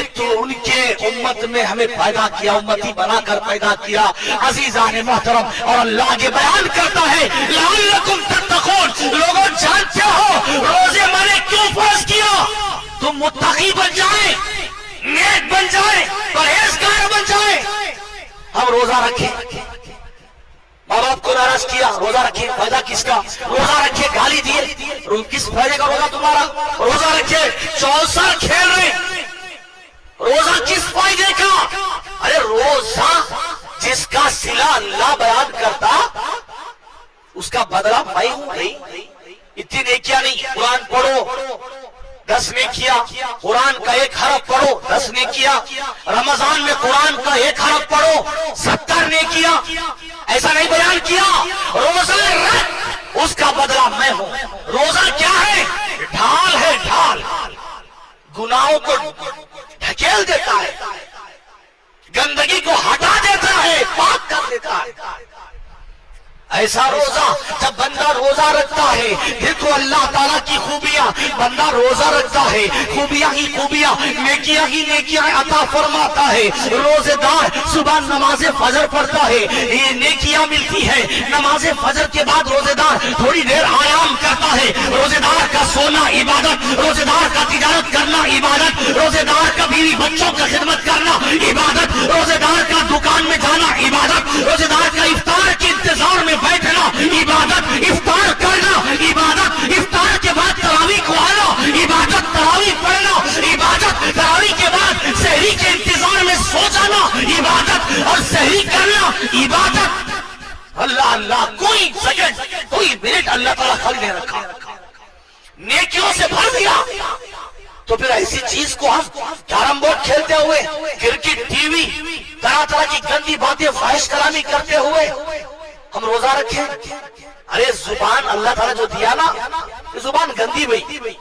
امت میں ہمیں پیدا کیا، امتی بنا کر پیدا کیا۔ عزیزان محترم، اور اللہ آگے بیان کرتا ہے لعلکم تتقون، لوگوں جانتے ہو روزے میں نے کیوں فرض کیا؟ تم متقی بن جائیں، نیک بن جائیں، پرہیزگار بن جائیں۔ ہم روزہ رکھیں، ماں باپ کو ناراض کیا، روزہ رکھے، فائدہ کس کا؟ روزہ رکھے، گالی دیے، کس فائدے کا روزہ تمہارا؟ روزہ رکھے، 24 سال کھیل رہے، روزہ کس فائدے کا؟ ارے روزہ جس کا صلہ اللہ بیان کرتا اس کا بدلہ میں ہوں نہیں، اتنی نیکیاں نہیں۔ قرآن پڑھو 10 نیکیاں، قرآن کا 1 حرف پڑھو 10 نیکیاں، رمضان میں قرآن کا 1 حرف پڑھو 70 نیکیاں، ایسا نہیں بیان کیا۔ روزہ رکھ، اس کا بدلہ میں ہوں۔ روزہ کیا ہے؟ ڈھال ہے، ڈھال، گناہوں کو ڈھکیل دیتا ہے، گندگی کو ہٹا دیتا ہے، پاک کر دیتا ہے۔ ایسا روزہ جب بندہ روزہ رکھتا ہے، دیکھو اللہ تعالیٰ کی خوبیاں، بندہ روزہ رکھتا ہے، خوبیاں ہی خوبیاں، نیکیاں ہی نیکیاں عطا فرماتا ہے۔ روزے دار صبح نماز فجر پڑھتا ہے، یہ نیکیاں ملتی ہے۔ نماز فجر کے بعد روزے دار تھوڑی دیر آرام کرتا ہے۔ روزے دار کا سونا عبادت، روزے دار کا تجارت کرنا عبادت، روزے دار کا بیوی بچوں کا خدمت کرنا عبادت، روزے دار کا دکان میں جانا عبادت، روزے دار کا افطار کے انتظار میں بیٹھنا عبادت، افطار کرنا عبادت، افطار کے بعد تراویح کو آنا عبادت، تراویح پڑھنا عبادت، تراویح کے بعد سحری کے انتظار میں سو جانا عبادت اور سحری کرنا عبادت۔ اللہ اللہ، کوئی سیکنڈ کوئی منٹ اللہ تعالیٰ خالی نہیں رکھا، نیکیوں سے بھر دیا۔ تو پھر ایسی چیز کو ہم کیرم بورڈ کھیلتے ہوئے، کرکٹ، ٹی وی، طرح طرح کی گندی باتیں، فحش کلامی کرتے ہوئے ہم روزہ رکھیں؟ ارے زبان اللہ تعالیٰ جو دیا نا، یہ زبان گندی ہوئی۔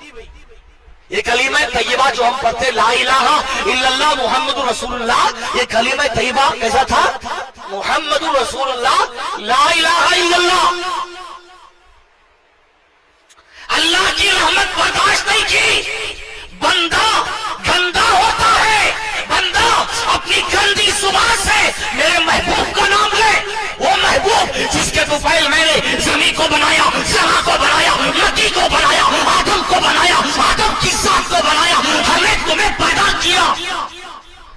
یہ کلمہ طیبہ جو ہم پڑھتے لا الہ الا اللہ محمد رسول اللہ، یہ کلمہ طیبہ کیسا تھا؟ محمد رسول اللہ لا الہ الا اللہ۔ اللہ کی رحمت برداشت نہیں کی، بندہ گندا ہوتا ہے، بندہ اپنی گندی زبان سے میرے محبوب کا نام لے، وہ محبوب جس کے طفیل میں نے زمین کو بنایا، سما کو بنایا، مٹی کو بنایا، آدم کو بنایا، آدم کی ذات کو بنایا، ہمیں تمہیں پیدا کیا،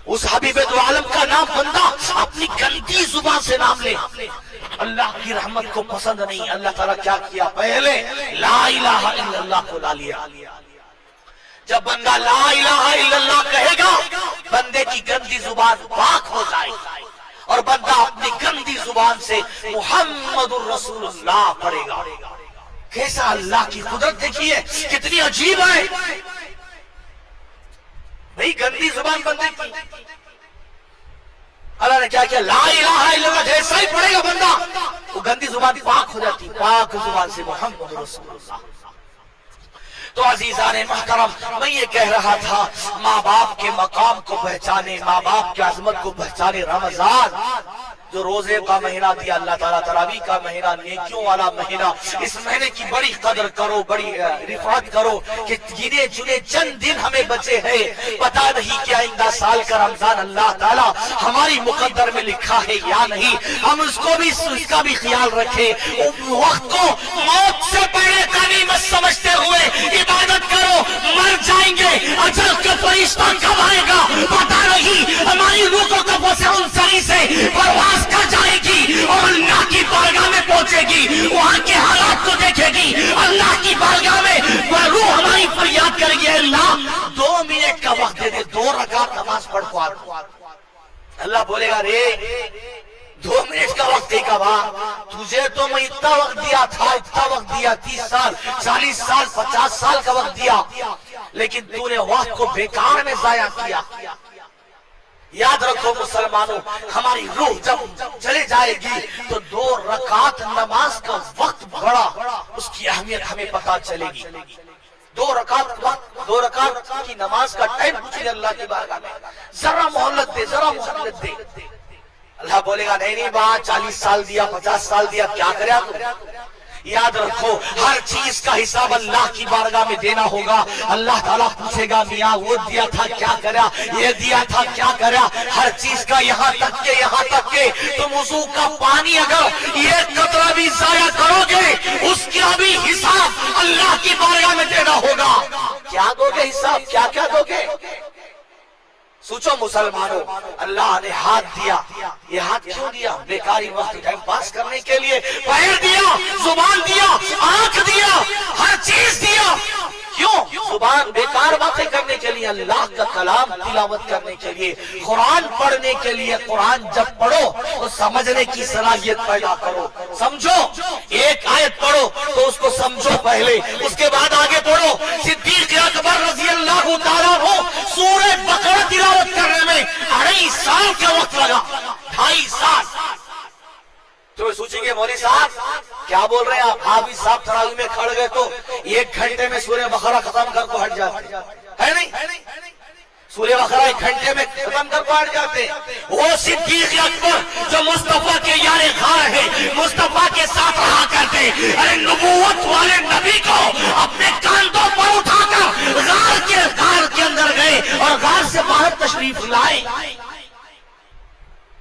اس حبیب دو عالم کا نام بندہ اپنی گندی زبان سے نام لے۔ اللہ کی رحمت کو پسند نہیں۔ اللہ تعالیٰ کیا کیا؟ پہلے لا الہ الا اللہ کو لا لیا۔ جب بندہ لا الہ الا اللہ کہے گا، بندے کی گندی زبان پاک ہو جائے گی اور بندہ اپنی گندی زبان سے محمد الرسول اللہ پڑھے گا۔ کیسا اللہ کی قدرت دیکھیے، کتنی عجیب ہے بھئی، گندی زبان بندے کی، اللہ نے کیا کیا؟ لا الہ الا اللہ جیسا ہی پڑھے گا بندہ، وہ گندی زبان پاک ہو جاتی، پاک زبان سے محمد رسول اللہ۔ تو عزیزان محترم، میں یہ کہہ رہا تھا، ماں باپ کے مقام کو پہچانے، ماں باپ کی عظمت کو پہچانے۔ رمضان جو روزے کا مہینہ دیا اللہ تعالیٰ، تراویح کا مہینہ، نیکیوں والا مہینہ، اس مہینے کی بڑی قدر کرو، بڑی رفعت کرو کہ گنے چنے چند دن ہمیں بچے ہیں، پتہ نہیں کہ آئندہ سال کا رمضان اللہ تعالیٰ ہماری مقدر میں لکھا ہے یا نہیں۔ ہم اس کا بھی خیال رکھیں، وقت کو موت سے پہلے غنیمت سمجھتے ہوئے عبادت کرو۔ مر جائیں گے، اجل کا فرشتہ کب آئے گا پتہ نہیں، ہماری روح کو کفوں سے انسانی سے پرواز کر جائے گی اور اللہ کی بارگاہ میں پہنچے گی، وہاں کے حالات کو دیکھے گی، اللہ کی بارگاہ میں وہ روح ہماری فریاد کرے گی، اللہ 2 منٹ کا وقت دے دے، 2 رکعت نماز پڑھ کو۔ اللہ بولے گا رے 2 منٹ کا وقت دے گا، تجھے تو میں اتنا وقت دیا تھا، اتنا وقت دیا، 30 سال 40 سال 50 سال کا وقت دیا، لیکن تو نے وقت کو بیکار میں ضائع کیا۔ یاد رکھو مسلمانوں، ہماری روح جب چلے جائے گی تو 2 رکعت نماز کا وقت بڑا، اس کی اہمیت ہمیں پتہ چلے گی۔ 2 رکعت وقت، 2 رکعت کی نماز کا ٹائم پوچھے اللہ کی بارگاہ میں، ذرا مہلت دے، ذرا مہلت دے۔ اللہ بولے گا نہیں بات 40 سال دیا، 50 سال دیا، کیا کرے تو؟ یاد رکھو ہر چیز کا حساب اللہ کی بارگاہ میں دینا ہوگا. اللہ تعالیٰ پوچھے گا میاں وہ دیا تھا کیا کرا, یہ دیا تھا کیا کرا. ہر چیز کا یہاں تک کہ تم وضو کا پانی اگر ایک قطرہ بھی ضائع کرو گے اس کا بھی حساب اللہ کی بارگاہ میں دینا ہوگا. کیا دو گے حساب, کیا دو گے؟ سوچو مسلمانوں, اللہ نے ہاتھ دیا, یہ ہاتھ کیوں دیا؟ بیکاری وقت ٹائم پاس کرنے کے لیے. پیر دیا, زبان دیا, آنکھ دیا, ہر چیز دیا. کیوں؟ زبان بیکار باتیں کرنے کے لیے, اللہ کا کلام تلاوت کرنے کے لیے, قرآن پڑھنے کے لیے. قرآن جب پڑھو تو سمجھنے کی صلاحیت پیدا کرو. سمجھو, ایک آیت پڑھو تو اس کو سمجھو پہلے, اس کے بعد آگے پڑھو. صدیق اکبر رضی اللہ تعالیٰ عنہ سورہ بقرہ تلاوت کرنے میں 2.5 سال کا وقت لگا. 2.5 سال. تو سوچیں گے مولوی صاحب کیا بول رہے ہیں آپ, حافظ صاحب تراویح میں کھڑ گئے تو 1 گھنٹے میں سورہ بقرہ ختم کر کو ہٹ جاتے ہے نہیں؟ سورہ بقرہ 1 گھنٹے میں ختم کر کو ہٹ جاتے. وہ صدیق اکبر جو مصطفیٰ کے یار غار ہے, مصطفیٰ کے ساتھ رہا کرتے, ارے نبوت والے نبی کو اپنے کاندھوں پر اٹھا کر غار کے اندر گئے اور غار سے باہر تشریف لائے.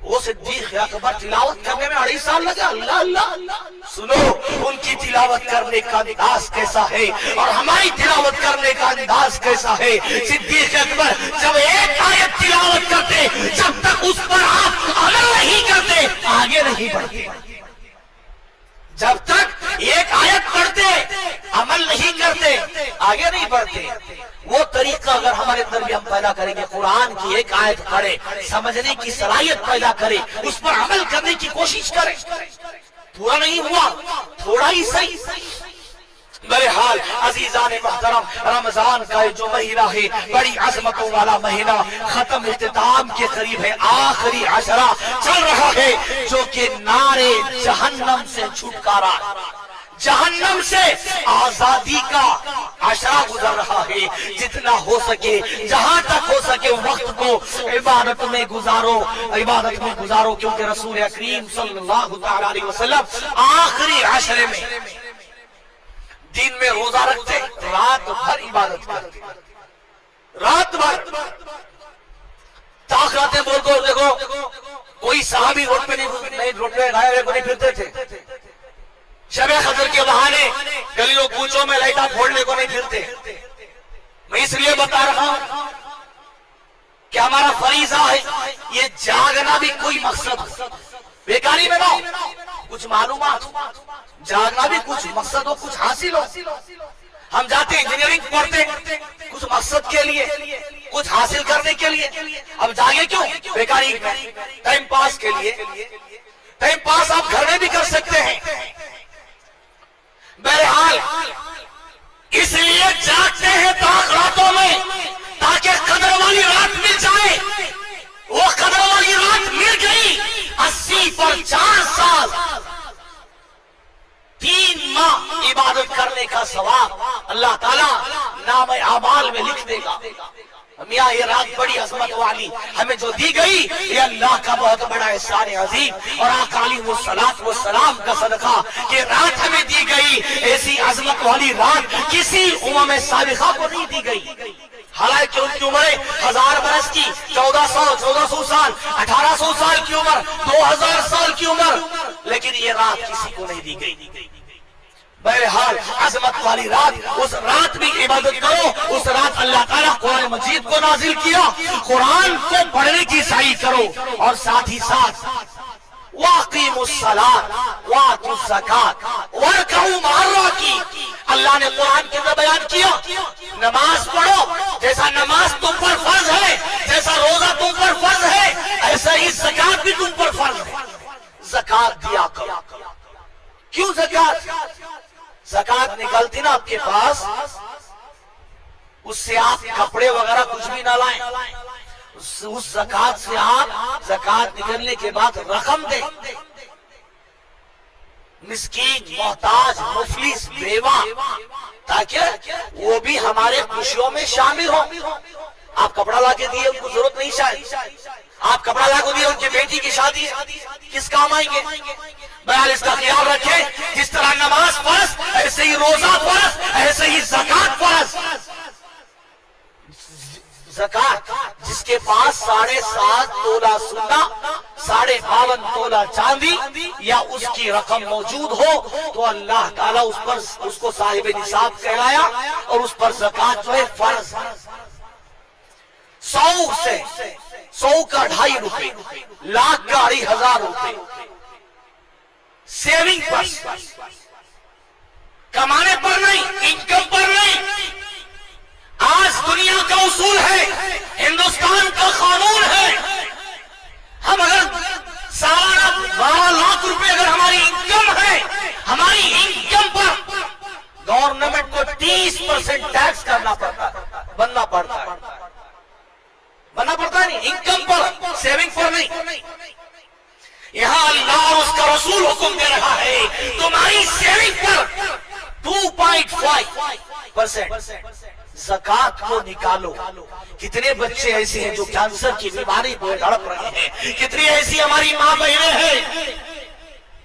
وہ صدیق اکبر تلاوت کرنے میں 2.5 سال لگا. اللہ سنو ان کی تلاوت کرنے کا انداز کیسا ہے اور ہماری تلاوت کرنے کا انداز کیسا ہے. صدیق اکبر جب ایک آیت تلاوت کرتے, جب تک اس پر آپ عمل نہیں کرتے آگے نہیں بڑھتے. جب تک ایک آیت پڑھتے عمل نہیں کرتے آگے نہیں بڑھتے. وہ طریقہ اگر ہمارے اندر بھی ہم پیدا کریں گے, قرآن کی ایک آیت پڑھے, سمجھنے کی صلاحیت پیدا کرے, اس پر عمل کرنے کی کوشش کرے. پورا نہیں ہوا, تھوڑا ہی صحیح. بہرحال عزیزان محترم, رمضان کا جو مہینہ ہے بڑی عظمتوں والا مہینہ, ختم اختتام کے قریب ہے. آخری عشرہ چل رہا ہے جو کہ نعرے جہنم سے چھٹکارا, جہنم سے آزادی کا عشرہ گزر رہا ہے. جتنا ہو سکے, جہاں تک ہو سکے وقت کو عبادت میں گزارو, کیونکہ رسول اکریم صلی اللہ علیہ وسلم آخری عشرے میں دن میں روزہ رکھتے, رات بھر عبادت کرتے, رات بھر. طاقتیں بول کو دیکھو, کوئی صحابی روڈ پہ نہیں پھرتے تھے. شب قدر کے بہانے گلیوں کوچوں میں لائٹاں پھوڑنے کو نہیں پھرتے. میں اس لیے بتا رہا ہوں کہ ہمارا فریضہ ہے یہ جاگنا بھی کوئی مقصد, بیکاری میں نہ ہو, کچھ معلومات ہو, جاگنا بھی کچھ مقصد ہو, کچھ حاصل ہو. ہم جاتے انجینئرنگ پڑھتے کچھ مقصد کے لیے, کچھ حاصل کرنے کے لیے. اب جاگے کیوں؟ بیکاری, ٹائم پاس کے لیے. ٹائم پاس آپ گھر میں بھی کر سکتے ہیں. بہرحال اس لیے جاگتے ہیں راتوں میں تاکہ قدر والی رات مل جائے. وہ قدر والی رات مل گئی. 80 پر 4 سال 3 ماہ عبادت کرنے کا ثواب اللہ تعالیٰ نام اعمال میں لکھ دے گا. میاں یہ رات بڑی عظمت والی ہمیں جو دی گئی, یہ اللہ کا بہت بڑا احسان عظیم اور آقا علیہ الصلوۃ والسلام کا صدقہ. یہ رات ہمیں دی گئی, ایسی عظمت والی رات کسی امم سابقہ کو نہیں دی گئی. حالانکہ ان کی عمریں 1000 برس کی, 1400 سال, 1800 سال کی عمر, 2000 سال کی عمر, لیکن یہ رات کسی کو نہیں دی گئی. بہرحال عظمت والی رات, اس رات بھی عبادت کرو. اس رات اللہ تعالیٰ قرآن مجید کو نازل کیا, قرآن کو پڑھنے کی سعی کرو. اور ساتھ ہی ساتھ وَأَقِيمُوا الصَّلَاةَ وَآتُوا الزَّكَاةَ وَارْكَعُوا مَعَ الرَّاكِعِينَ. اللہ نے قرآن کے اندر بیان کیا, نماز پڑھو, جیسا نماز تم پر فرض ہے, جیسا روزہ تم پر فرض ہے, ایسا ہی زکات بھی تم پر فرض ہے. زکات دیا کرو. کیوں زکات؟ زکات نکلتی نا آپ کے پاس, اس سے آپ کپڑے وغیرہ کچھ بھی نہ لائیں. اس زکات سے آپ زکات نکلنے کے بعد رقم دیں. مسکین, محتاج, مفلس, بیوہ, تاکہ وہ بھی ہمارے خوشیوں میں شامل ہو. آپ کپڑا لا کے دیے, ان کو ضرورت نہیں شاید, آپ کپڑا لا کو دیا، ان کی بیٹی کی شادی ہے، کس کام آئیں گے؟ بہرحال اس کا خیال رکھیں، جس طرح نماز فرض ایسے ہی روزہ فرض، ایسے ہی زکات فرض۔ زکات جس کے پاس 7.5 تولہ سونا، 52.5 تولہ چاندی یا اس کی رقم موجود ہو تو اللہ تعالیٰ اس کو صاحب نصاب کہلایا اور اس پر زکات جو ہے فرض۔ 100 کا 2.5 روپے، لاکھ کا 2.5 روپے سیونگ پر، کمانے پر نہیں، انکم پر نہیں۔ آج دنیا کا اصول ہے، ہندوستان کا قانون ہے، ہم اگر سالانہ 12 لاکھ روپے اگر ہماری انکم ہے، ہماری انکم پر گورنمنٹ کو 30% ٹیکس کرنا پڑتا ہے، بننا پڑتا نہیں، انکم پر، سیونگ پر نہیں۔ یہاں اللہ اور اس کا رسول حکم دے رہا ہے تمہاری سیونگ پر 2.5% زکات کو نکالو۔ کتنے بچے ایسے ہیں جو کینسر کی بیماری میں تڑپ رہے ہیں، کتنی ایسی ہماری ماں بہنیں ہیں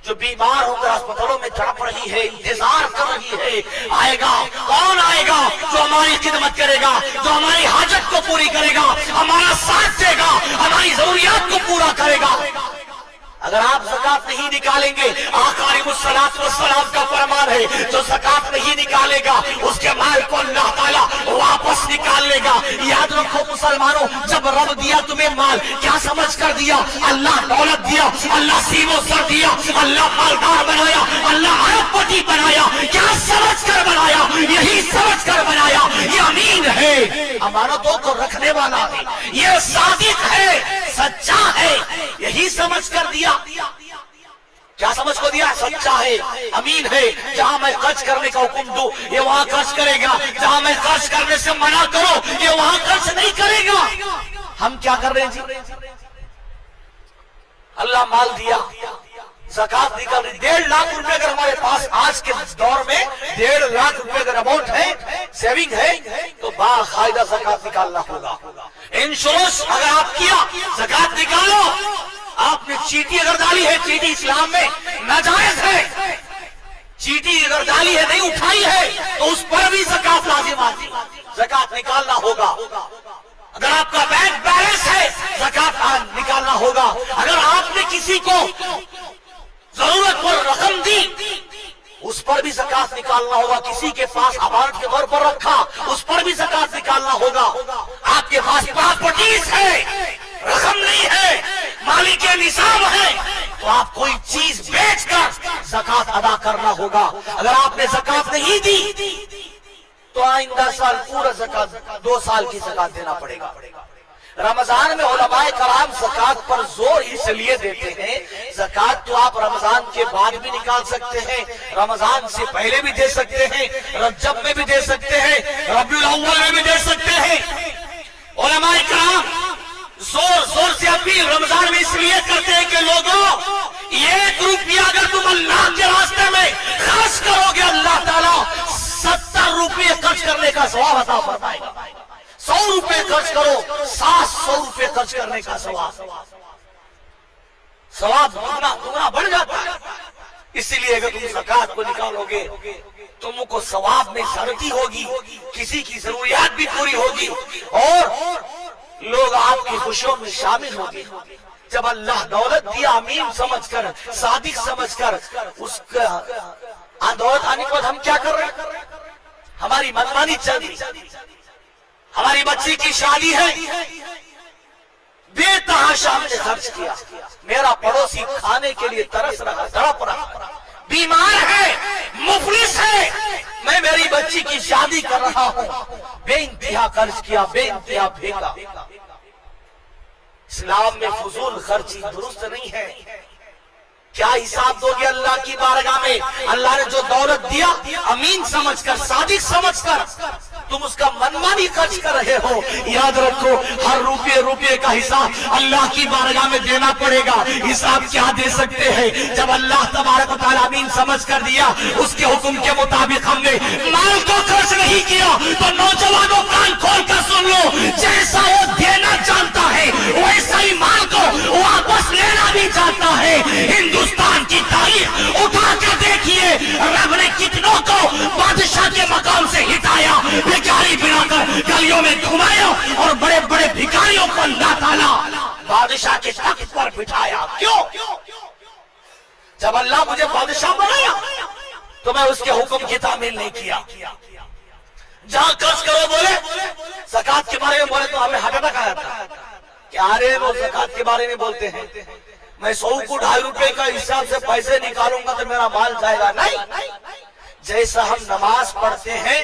جو بیمار ہو کر اسپتالوں میں تڑپ رہی ہے، انتظار کر رہی ہے آئے گا، کون آئے گا جو ہماری خدمت کرے گا، جو ہماری حاجت کو پوری کرے گا، ہمارا ساتھ دے گا، ہماری ضروریات کو پورا کرے گا۔ اگر آپ زکات نہیں نکالیں گے، آقا علیہ الصلوۃ والسلام کا فرمان ہے جو زکات نہیں نکالے گا اس کے مال کو اللہ تعالیٰ واپس نکال لے گا۔ یاد رکھو مسلمانوں، جب رب دیا تمہیں مال کیا سمجھ کر دیا؟ اللہ دولت دیا، اللہ سیم و سر دیا، اللہ مالدار بنایا، اللہ ارب پتی بنایا، کیا سمجھ کر بنایا؟ یہی سمجھ کر بنایا یہ امین ہے، امانتوں کو رکھنے والا ہے، یہ صادق ہے، سچا ہے، یہی سمجھ کر دیا۔ کیا سمجھ کو دیا؟ سچا ہے، امین ہے، جہاں میں خرچ کرنے کا حکم دوں یہ وہاں خرچ کرے گا، جہاں میں خرچ کرنے سے منع کرو یہ وہاں خرچ نہیں کرے گا۔ ہم کیا کر رہے ہیں جی؟ اللہ مال دیا، زکات نکل رہی، 1.5 لاکھ روپے اگر ہمارے پاس آج کے دور میں 1.5 لاکھ روپے اگر اماؤنٹ ہے، سیونگ ہے، تو باقاعدہ زکات نکالنا ہوگا۔ انشورنس اگر آپ کیا، زکات نکالو۔ آپ نے چیٹی اگر ڈالی ہے، چیٹی اسلام میں ناجائز ہے، چیٹی اگر ڈالی ہے، نہیں اٹھائی ہے تو اس پر بھی زکات لازم آتی، زکات نکالنا ہوگا۔ اگر آپ کا بینک بیلنس ہے، زکات نکالنا ہوگا۔ اگر آپ نے کسی کو ضرورت پر رقم دی اس پر بھی زکات نکالنا ہوگا، کسی کے پاس امانت کے طور پر رکھا اس پر بھی زکات نکالنا ہوگا۔ آپ کے پاس پراپرٹیز ہے، رقم نہیں ہے، مالک نصاب ہے، تو آپ کوئی چیز بیچ کر زکات ادا کرنا ہوگا۔ اگر آپ نے زکات نہیں دی تو آئندہ سال پورا زکات 2 سال کی زکات دینا پڑے گا۔ رمضان میں علماء کرام زکات پر زور اس لیے دیتے ہیں، زکات تو آپ رمضان کے بعد بھی نکال سکتے ہیں، رمضان سے پہلے بھی دے سکتے ہیں، رجب میں بھی دے سکتے ہیں، ربیع الاول میں بھی دے سکتے ہیں۔ علماء کرام زور سے اپیل رمضان میں اس لیے کرتے ہیں کہ لوگوں 1 روپیہ اگر تم اللہ کے راستے میں خرچ کرو گے اللہ تعالیٰ 70 روپے خرچ کرنے کا ثواب عطا فرمائے گا۔ 100 روپے خرچ کرو، 700 روپے خرچ کرنے کا ثواب دگنا بڑھ جاتا ہے۔ اس لیے اگر تم زکات کو نکالو گے تم کو ثواب میں زیادتی ہوگی، کسی کی ضروریات بھی پوری ہوگی اور لوگ آپ کی خوشیوں میں شامل ہوں گے۔ جب اللہ دولت دیا امین سمجھ کر، صادق سمجھ کر، اس کا دولت آنے کے بعد ہم کیا کر رہے ہیں؟ ہماری منمانی چل رہی، ہماری بچی کی شادی ہے، بے تحاشا ہم نے خرچ کیا، میرا پڑوسی کھانے کے لیے ترس رہا، تڑپ رہا، بیمار ہے، مفلس ہے، میں میری بچی کی شادی کر رہا ہوں، بے انتہا خرچ کیا، بے انتہا پھینکا۔ اسلام میں فضول خرچی درست نہیں ہے۔ کیا حساب دو گے اللہ کی بارگاہ میں؟ اللہ نے جو دولت دیا امین سمجھ کر، صادق سمجھ کر، تم اس کا منمانی خرچ کر رہے ہو. یاد رکھو ہر روپے کا حساب اللہ کی بارگاہ میں دینا پڑے گا. حساب کیا دے سکتے ہیں؟ جب اللہ تبارک و تعالیٰ امین سمجھ کر دیا، اس کے حکم کے مطابق ہم نے مال کو خرچ نہیں کیا، تو نوجوانوں کان کھول کر سن لو، جیسا وہ دینا چاہتا ہے ویسا ہی مال کو واپس لینا بھی چاہتا ہے. ہندوستان کی تاریخ اٹھا کر دیکھیے، رب نے کتنوں کو بادشاہ کے مقام سے ہٹایا، بھکاری بنا کر گلیوں میں گھمایا، اور بڑے بڑے بھکاریوں کو اللہ تعالیٰ بادشاہ کے تخت پر بٹھایا. کیوں؟ جب اللہ مجھے بادشاہ بنایا تو میں اس کے حکم کی تعمیل نہیں کیا. جہاں خرچ کرو بولے زکات کے بارے میں بولے تو ہمیں ہارٹ اٹیک آیا تھا کہ ارے وہ زکات کے بارے میں بولتے ہیں، میں 100 کو 2.5 روپے کا حساب سے پیسے نکالوں گا تو میرا مال جائے گا. نہیں، جیسا ہم نماز پڑھتے ہیں،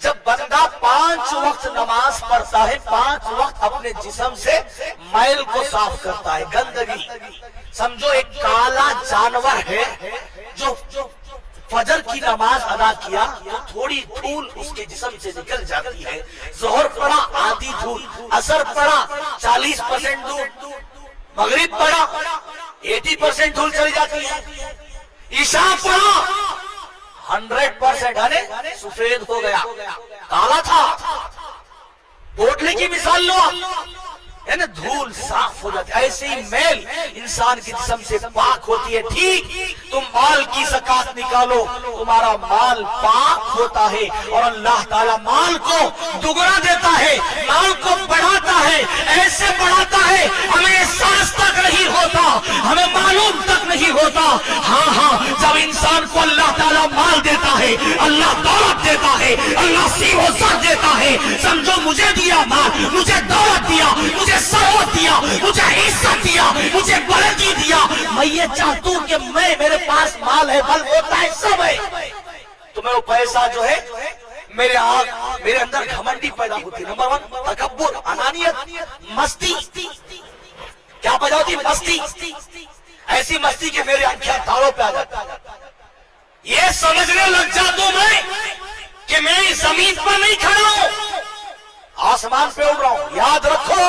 جب بندہ 5 وقت نماز پڑھتا ہے، 5 وقت اپنے جسم سے میل کو صاف کرتا ہے، گندگی. سمجھو ایک کالا جانور ہے جو فجر کی نماز ادا کیا تو تھوڑی دھول اس کے جسم سے نکل جاتی ہے. ظہر پڑا آدھی دھول، عصر پڑا 40% دھول، مغرب پڑا 80% دھول چلی جاتی ہے، عشاء پڑا 100% سفید ہو گیا، کالا تھا. بوٹلے کی مثال لو، یعنی دھول صاف ہو جاتی ہے. ایسے ہی میل انسان کے جسم سے پاک ہوتی ہے. ٹھیک تم مال کی زکات نکالو، تمہارا مال پاک ہوتا ہے، اور اللہ تعالیٰ مال کو دگنا دیتا ہے، مال کو بڑھاتا ہے، ایسے بڑھاتا ہے ہمیں احساس تک نہیں ہوتا، ہمیں معلوم تک نہیں ہوتا. ہاں جب انسان کو اللہ تعالیٰ مال دیتا ہے، اللہ دولت دیتا ہے، اللہ سیب و زر دیتا ہے، سمجھو مجھے دیا مال، مجھے دولت دیا، مجھے ثروت دیا، مجھے عزت دیا، مجھے بلندی دیا، میں یہ چاہتا ہوں کہ میرے پاس مال ہے، بل ہوتا ہے، سب ہے، تو میرا پیسہ جو ہے میرے اندر گھمنڈی پیدا ہوتی. نمبر 1 تکبر، انانیت، مستی. کیا پیدا ہوتی؟ مستی. ایسی مستی کہ میرے آنکھیں تاروں پہ آ جاتا. یہ سمجھنے لگ جاتا ہوں میں کہ میں زمین پر نہیں کھڑا ہوں، آسمان پہ اڑ رہا ہوں. یاد رکھو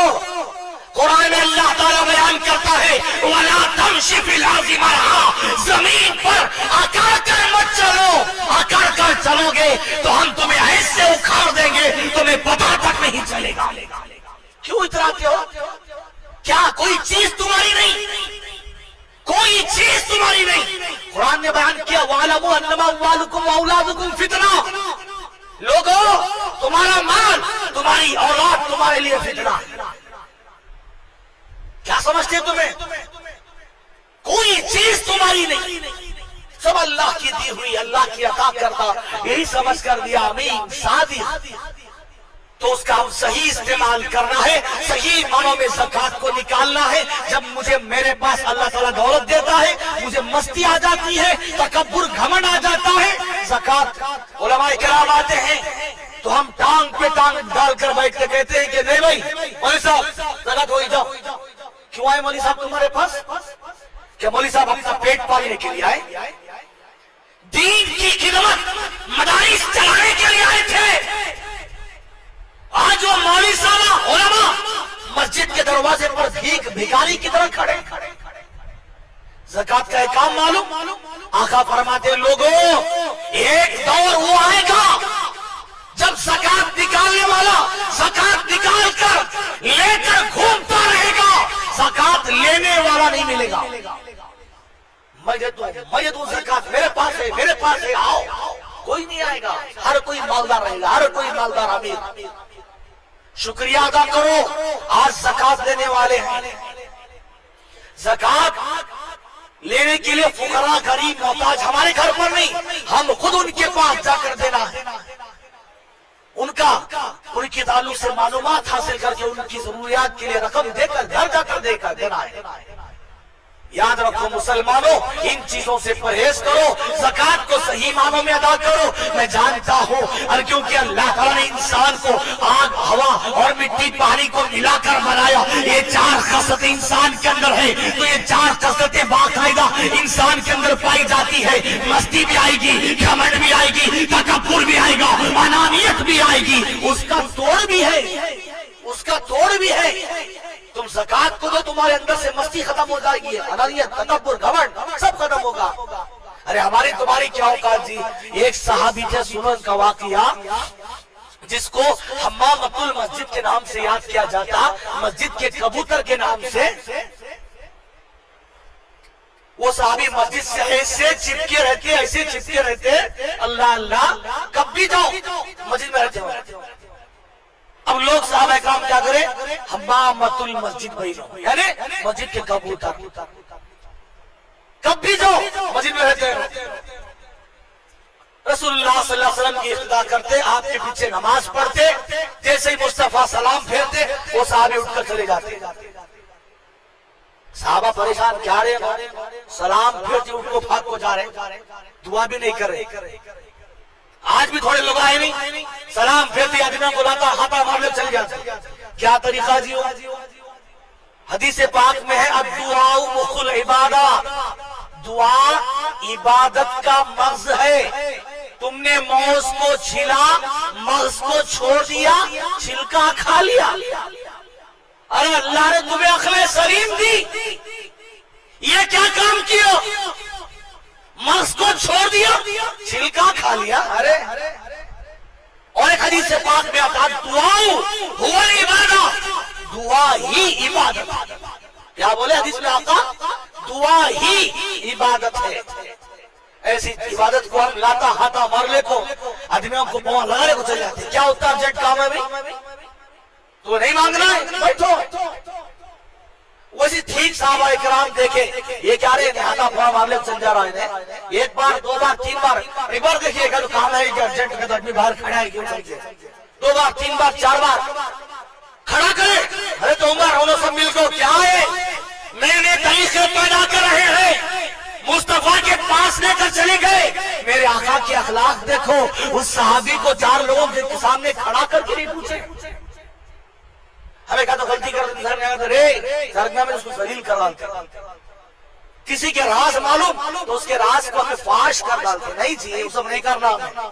قرآن میں اللہ تعالیٰ بیان کرتا ہے وَلَا تَمْشِ فِي الْأَرْضِ مَرْحًا، زمین پر اکڑ کر مت چلو. اکڑ کر چلو گے تو ہم تمہیں ایسے اکھاڑ دیں گے تمہیں پتہ تک نہیں چلے گا. کیوں اتراتے ہو؟ کیا کوئی چیز تمہاری نہیں؟ کوئی چیز تمہاری نہیں. قرآن نے بیان کیا وَاعْلَمُوا أَنَّمَا أَمْوَالُكُمْ وَأَوْلَادُكُمْ فِتْنَةٌ، لوگو تمہارا مال، تمہاری اولاد تمہارے لیے فتنہ ہے. کیا سمجھتے تمہیں؟ کوئی چیز تمہاری نہیں، سب اللہ کی دی ہوئی، اللہ کی عطا کرتا. یہی سمجھ کر دیا امین صادق، تو اس کا ہم صحیح استعمال کرنا ہے، صحیح معنوں میں زکات کو نکالنا ہے. جب مجھے میرے پاس اللہ تعالیٰ دولت دیتا ہے، مجھے مستی آ جاتی ہے، تکبر گھمنڈ آ جاتا ہے، زکات علماء کرام آتے ہیں تو ہم ٹانگ پہ ٹانگ ڈال کر بیٹھ کے کہتے ہیں کہ نہیں بھائی مولوی صاحب زکات ہوئی جاؤ. کیوں آئے مولوی صاحب تمہارے پاس؟ کیا مولوی صاحب اپنا پیٹ پالنے کے لیے آئے؟ دین کی خدمت مدارس چلانے کے لیے آئے تھے. آج وہ مولوی صاحب علماء مسجد کے دروازے پر بھکاری کی طرح کھڑے. زکات کا احکام معلوم؟ آقا فرماتے لوگوں ایک دور وہ آئے گا جب زکات نکالنے والا زکات نکال کر لے کر گھومتا رہے گا، زکات لینے والا نہیں ملے گا. میں تو زکات میرے پاس ہے، میرے پاس ہے، آؤ. کوئی نہیں آئے گا، ہر کوئی مالدار رہے گا، ہر کوئی مالدار امیر. شکریہ ادا کرو آج زکات لینے والے ہیں. زکات لینے کے لیے فقراء غریب محتاج ہمارے گھر پر نہیں، ہم خود ان کے پاس جا کر دینا ہے. ان کے تعلق سے معلومات حاصل کر کے ان کی ضروریات کے لیے رقم دے کر گھر جا کر دینا ہے. یاد رکھو مسلمانوں، ان چیزوں سے پرہیز کرو، زکات کو صحیح معنوں میں ادا کرو۔ میں جانتا ہوں اور کیونکہ اللہ تعالیٰ نے انسان کو آگ، ہوا اور مٹی، پانی کو ملا کر بنایا، یہ 4 خصلتیں انسان کے اندر ہے، تو یہ 4 خصلتیں باقاعدہ انسان کے اندر پائی جاتی ہے۔ مستی بھی آئے گی، گھمنڈ بھی آئے گی، تکبر بھی آئے گا، انانیت بھی آئے گی، اس کا توڑ بھی ہے، اس کا توڑ بھی ہے۔ تم زکات کو دو، تمہارے اندر سے مستی ختم ہو جائے گی، انانیت، تکبر، گھمنڈ سب ختم ہوگا۔ ارے ہماری تمہاری کیا اوقات جی۔ ایک صحابی تھے، سنن کا واقعہ، جس کو حمامۃ المسجد کے نام سے یاد کیا جاتا، مسجد کے کبوتر کے نام سے۔ وہ صحابی مسجد سے ایسے چپکے رہتے، ایسے چپکے رہتے، اللہ اللہ، کب بھی جاؤ مسجد میں رہتے ہو۔ اب لوگ صحابہ کرام کیا کرے، حمامۃ المسجد بھائیوں، یعنی مسجد کے کبوتر، کب بھی جاؤ مسجد میں رہتے ہیں۔ رسول اللہ صلی اللہ علیہ وسلم کی اقتدا کرتے، آپ کے پیچھے نماز پڑھتے، جیسے ہی مصطفیٰ سلام پھیرتے وہ صحابی اٹھ کر چلے جاتے۔ صحابہ پریشان، کیا رہے ہیں، سلام پھیرتے اٹھ کو بھاگ کو جا رہے، دعا بھی نہیں کر رہے۔ آج بھی تھوڑے لوگ آئے نہیں، سلام پھیرتے آدمیوں کو لاتا ہاتھا مار لے چل جاتے۔ کیا طریقہ جیو؟ حدیث پاک میں ہے الدعاء مخ العبادہ، دعا عبادت کا مغز ہے۔ تم نے موز کو چھلا، مغز کو چھوڑ دیا، چھلکا کھا لیا۔ ارے اللہ نے تمہیں عقل سلیم دی، یہ کیا کام کیا؟ مغز کو چھوڑ دیا، چھلکا کھا لیا۔ ارے اور ایک حدیث پاک میں آتا دعا ہوا عبادہ، دعا ہی عبادت۔ کیا بولے حدیث میں آتا؟ دعا ہی عبادت ہے۔ ایسی عبادت کو ہم لاتا ہاتھا مارلے کو، آدمیوں کو پاؤں لگانے کو چل جاتے۔ کیا اتنا ارجنٹ کام ہے بھائی؟ تو نہیں مانگنا ہے، بیٹھو۔ ویسے ٹھیک صحابہ کرام دیکھے، یہ کیا رہے ہیں، ہاتھا پاؤں مارلے کو چل جا رہا ہے۔ ایک بار، 2 بار، 3 بار، ایک بار دیکھیے گا تو کام ہے کہ ارجنٹ کا آدمی باہر کھڑا ہے کیوں چل کے 2 بار، 3 بار، 4 بار کھڑا کرے۔ ارے تو عمر انہوں سب مل کو کیا ہے، نئے نئے طریقے پیدا کر رہے ہیں، مصطفیٰ کے پاس لے کر چلے گئے۔ میرے آقا کے اخلاق دیکھو، اس صحابی کو 4 لوگوں کے سامنے کھڑا کر کے نہیں پوچھے۔ ہمیں کہا تو غلطی کر دی، سرگنا میں اس کو ذلیل کر ڈالتے، کسی کے راز معلوم تو اس کے راز کو ہمیں فاش کر ڈالتے۔ نہیں جی، یہ سب نہیں کرنا ہمیں۔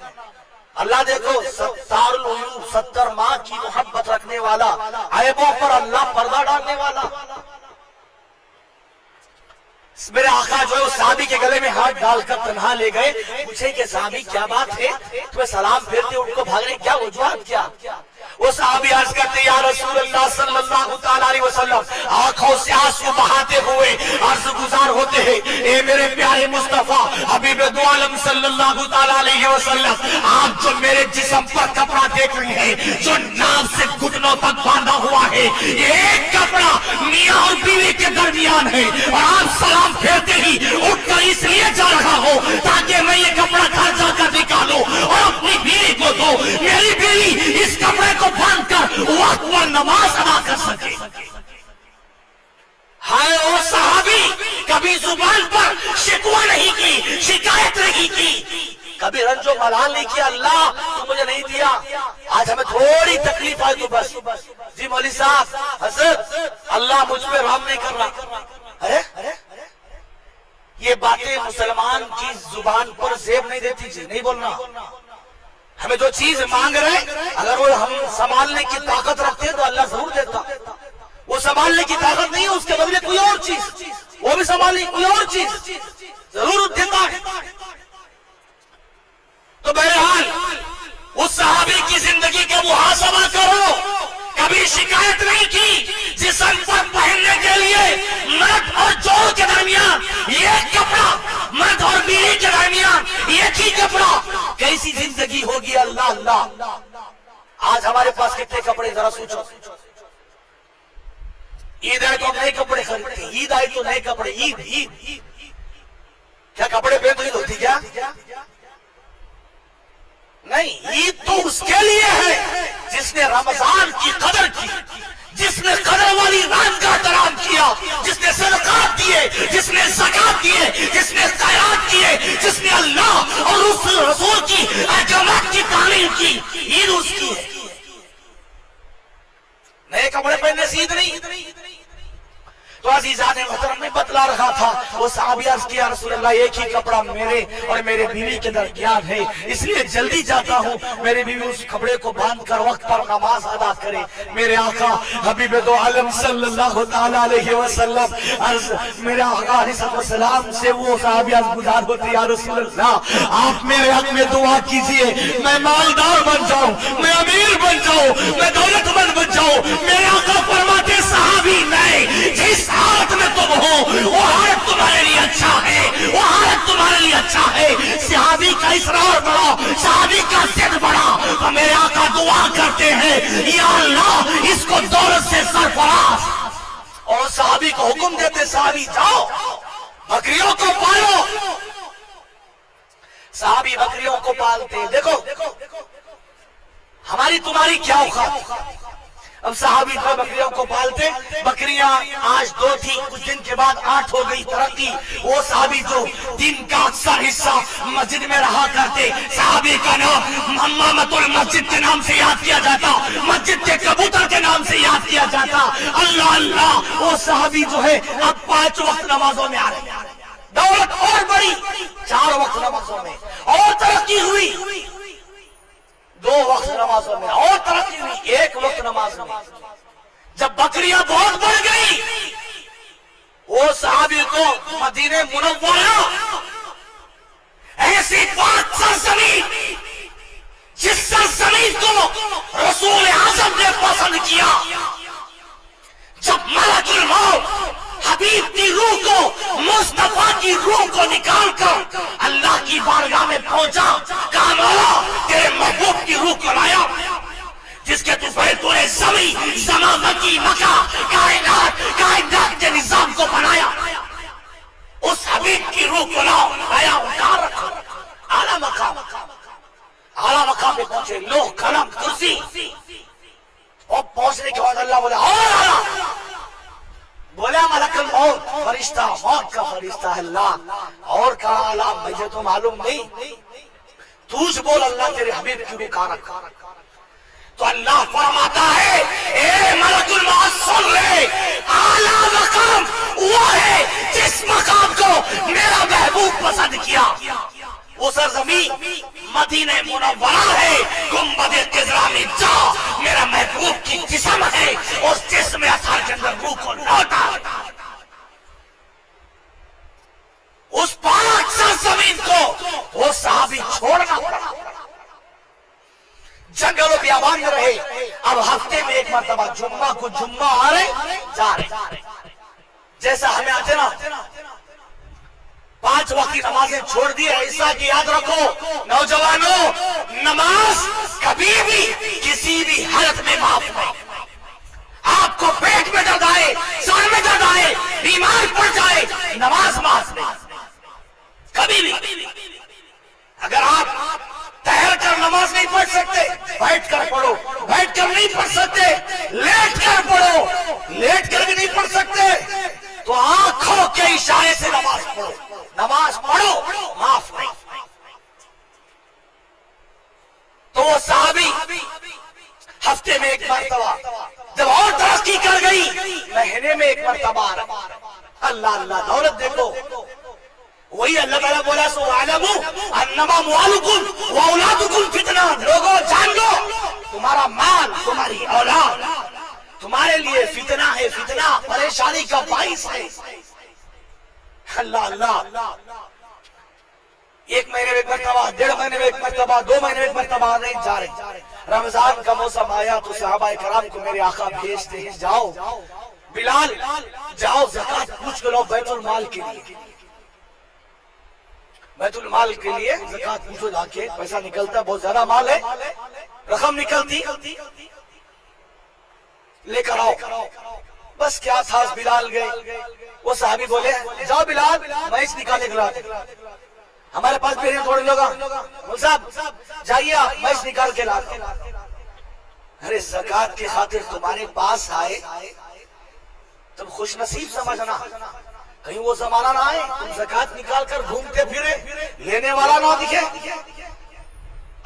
اللہ دیکھو، 70 العیوب، 70 ماہ کی محبت رکھنے والا، عیبوں پر اللہ پردہ ڈالنے والا۔ میرے آقا جو ہے اس صحابی کے گلے میں ہاتھ ڈال کر تنہا لے گئے، پوچھے کہ صحابی کیا بات ہے، تمہیں سلام پھیرتے ان کو بھاگنے کیا وجوہات کیا؟ وہ صحابی عرض کرتے، یا رسول اللہ صلی اللہ تعالیٰ علیہ وسلم، آنکھوں سے آنسو بہاتے ہوئے عرض گزار ہوتے ہیں، اے میرے پیارے مصطفیٰ حبیب دو عالم صلی اللہ تعالیٰ علیہ وسلم، آپ جو میرے جسم پر کپڑا دیکھ رہے ہیں، جو ناف سے گھٹنوں تک باندھا ہوا ہے، یہ ایک کپڑا میاں اور بیوی کے درمیان ہے، اور آپ سلام پھیرتے ہی اٹھ کر اس لیے جا رہا ہو تاکہ میں یہ کپڑا گھر جا کر نکالوں اور اپنی بیوی کو دو، میری بیوی اس کپڑے کو باندھ کر وقت پر نماز ادا کر سکے۔ ہائے وہ صحابی کبھی زبان پر شکوہ نہیں کی، شکایت نہیں کی، کبھی رنج و ملال نہیں کیا، اللہ تو مجھے نہیں دیا، آج ہمیں تھوڑی تکلیف آئی تو بس جی مولوی صاحب حضرت اللہ مجھ پہ رحم نہیں کر رہا۔ ارے یہ باتیں مسلمان کی زبان پر زیب نہیں دیتی جی، نہیں بولنا۔ ہمیں جو چیز مانگ رہے ہیں اگر وہ ہم سنبھالنے کی طاقت رکھتے ہیں تو اللہ ضرور دیتا۔ وہ سنبھالنے کی طاقت نہیں ہے، اس کے بدلے کوئی اور چیز، وہ بھی سنبھالنے کوئی اور چیز ضرور دیتا ہے۔ تو بہرحال اس صحابی کی زندگی کا محاسبہ کرو، کبھی شکایت نہیں کی، جسم پر پہننے کے لیے مرد اور جوڑ کے درمیان یہ کپڑا، مرد اور بیوی کے درمیان ایک ہی کپڑا، کیسی زندگی ہوگی اللہ اللہ۔ آج ہمارے پاس کتنے کپڑے ذرا سوچو، عید آئے تو نئے کپڑے خریدتے، عید آئے تو نئے کپڑے، عید کیا کپڑے پہن تو عید ہوتی کیا؟ نہیں، عید تو اس کے لیے ہے جس نے رمضان کی قدر کی، جس نے قدر والی رات کا احترام کیا، جس نے صدقات دیے، جس نے زکات دیے، جس نے خیرات کیے، جس نے اللہ اور اس رسول کی احکامات کی تعلیم کی، عید اس کی ہے۔ نئے کپڑے پہننے سے عید نہیں۔ تو عزیزان محترم میں بتلا رہا تھا، وہ صحابی عرض کیا رسول اللہ ایک ہی کپڑا میرے اور میرے بیوی کے درمیان ہے، اس لیے جلدی جاتا ہوں، میری بیوی اس کپڑے کو باندھ کر وقت پر نماز ادا کرے۔ میرے آقا حبیب دو عالم صلی اللہ تعالیٰ علیہ وسلم عرض میرے آقا علیہ السلام سے وہ صحابی عرض گزار ہوتی یا رسول اللہ آپ میرے حق میں دعا کیجئے، میں مالدار بن جاؤں، میں امیر بن جاؤں، میں دولت مند بن جاؤں۔ میرے آقا فرماتے صحابی نہیں، جس حالت میں تم ہو وہ حالت تمہارے لیے اچھا ہے، وہ حالت تمہارے لیے اچھا ہے۔ صحابی کا اصرار بڑا، صحابی کا ضد بڑا، تو میرے آقا دعا کرتے ہیں یا اللہ اس کو دولت سے سرفراز، اور صحابی کو حکم دیتے صحابی جاؤ بکریوں کو پالو۔ صحابی بکریوں کو پالتے، دیکھو ہماری تمہاری کیا اوقات۔ اب صحابی جو بکریوں کو پالتے، بکریاں آج 2 تھی، کچھ دن کے بعد 8 ہو گئی، ترقی۔ وہ صحابی جو دن کا اکثر حصہ مسجد میں رہا کرتے، صحابی کا نام امامۃ المسجد کے نام سے یاد کیا جاتا، مسجد کے کبوتر کے نام سے یاد کیا جاتا۔ اللہ اللہ، وہ صحابی جو ہے اب 5 وقت نمازوں میں آ رہے ہیں، دولت اور بڑی، 4 وقت نمازوں میں، اور ترقی ہوئی 2 وقت نمازوں میں، اور ترقی ہوئی 1 وقت نماز میں۔ جب بکریاں بہت بڑھ گئی، وہ صحابی کو مدینہ منورہ، ایسی پاک سرزمین جس سرزمین کو رسول اعظم نے پسند کیا، جب ملک الموت حبیب کی روح کو، مصطفیٰ کی روح کو نکال کر اللہ کی بارگاہ میں پہنچا، کہا مولا تیرے محبوب کی روح کو لایا، جس کے تو نے زمین زمان کی مکہ کائنات کے نظام کو بنایا، اس حبیب کی روح کو لایا، اتار رکھا، اعلیٰ مقام پہ پہنچے، لوح قلم کرسی، اور پہنچنے کے بعد اللہ بولا اور آیا، بولا ملک الموت، فرشتہ موت کا فرشتہ ہے اللہ، اور کہا اللہ مجھے تو معلوم نہیں، توج بول اللہ تیرے حبیب کی روح رکھا۔ تو اللہ فرماتا ہے اے ملک الموت سن لے، اعلیٰ مقام وہ ہے جس مقام کو میرا محبوب پسند کیا۔ وہ سرزمین مدینہ منورہ ہے، گنبد خضرا میں جا، میرا محبوب کی جسم ہے، اس جسم اثر کے اندر روح کو لوٹا۔ اس پاک سرزمین کو وہ صحابی چھوڑنا پڑا، جنگل و بیابان میں رہے۔ اب ہفتے میں 1 مرتبہ جمعہ کو جمعہ آ رہے جا رہے، جیسا ہمیں آتے نا 5 وقت کی نمازیں چھوڑ دی، ایسا کہ یاد رکھو نوجوانوں، نماز کبھی بھی کسی بھی حالت میں معاف نہیں۔ آپ کو پیٹ میں درد آئے، سر میں درد آئے، بیمار پڑ جائے، نماز معاف نہیں کبھی بھی۔ اگر آپ ٹہر کر نماز نہیں پڑھ سکتے بیٹھ کر پڑھو، بیٹھ کر نہیں پڑھ سکتے لیٹ کر پڑھو، لیٹ کر بھی نہیں پڑھ سکتے تو آنکھوں کے اشارے سے نماز پڑھو، نماز پڑھو معاف نہیں۔ تو وہ صحابی ہفتے میں 1 مرتبہ، جب اور ترقی کر گئی مہینے میں 1 مرتبہ۔ اللہ اللہ، دولت دیکھو، وہی اللہ تعالیٰ بولا سو اعلموا انما اموالکم واولادکم فتنہ، لوگوں جان لو تمہارا مال، تمہاری اولاد تمہارے لیے فتنہ ہے، فتنہ پریشانی کا باعث ہے۔ اللہ اللہ، 1 مہینے میں 1 مرتبہ، 1.5 مہینے میں 1 مرتبہ، 2 مہینے میں 1 مرتبہ نہیں جا رہے۔ رمضان کا موسم آیا تو صحابہ کرام کو میرے آقا بھیجتے ہیں، جاؤ بلال جاؤ زکات پوچھ کے لو بیت المال کے لیے، بیت المال کے لیے زکات پوچھو جا کے، پیسہ نکلتا بہت زیادہ مال ہے، رقم نکلتی لے کر آؤ۔ بس کیا تھا، بلال گئے، وہ صحابی بولے جاؤ بلال مہیش نکالے گلا، ہمارے پاس بھی تھوڑے لوگ، صاحب جائیے آپ مہیش نکال کے لا۔ ارے زکات کی خاطر تمہارے پاس آئے تم خوش نصیب سمجھنا، کہیں وہ زمانہ نہ آئے تم زکات نکال کر گھومتے پھرے لینے والا نہ دکھے۔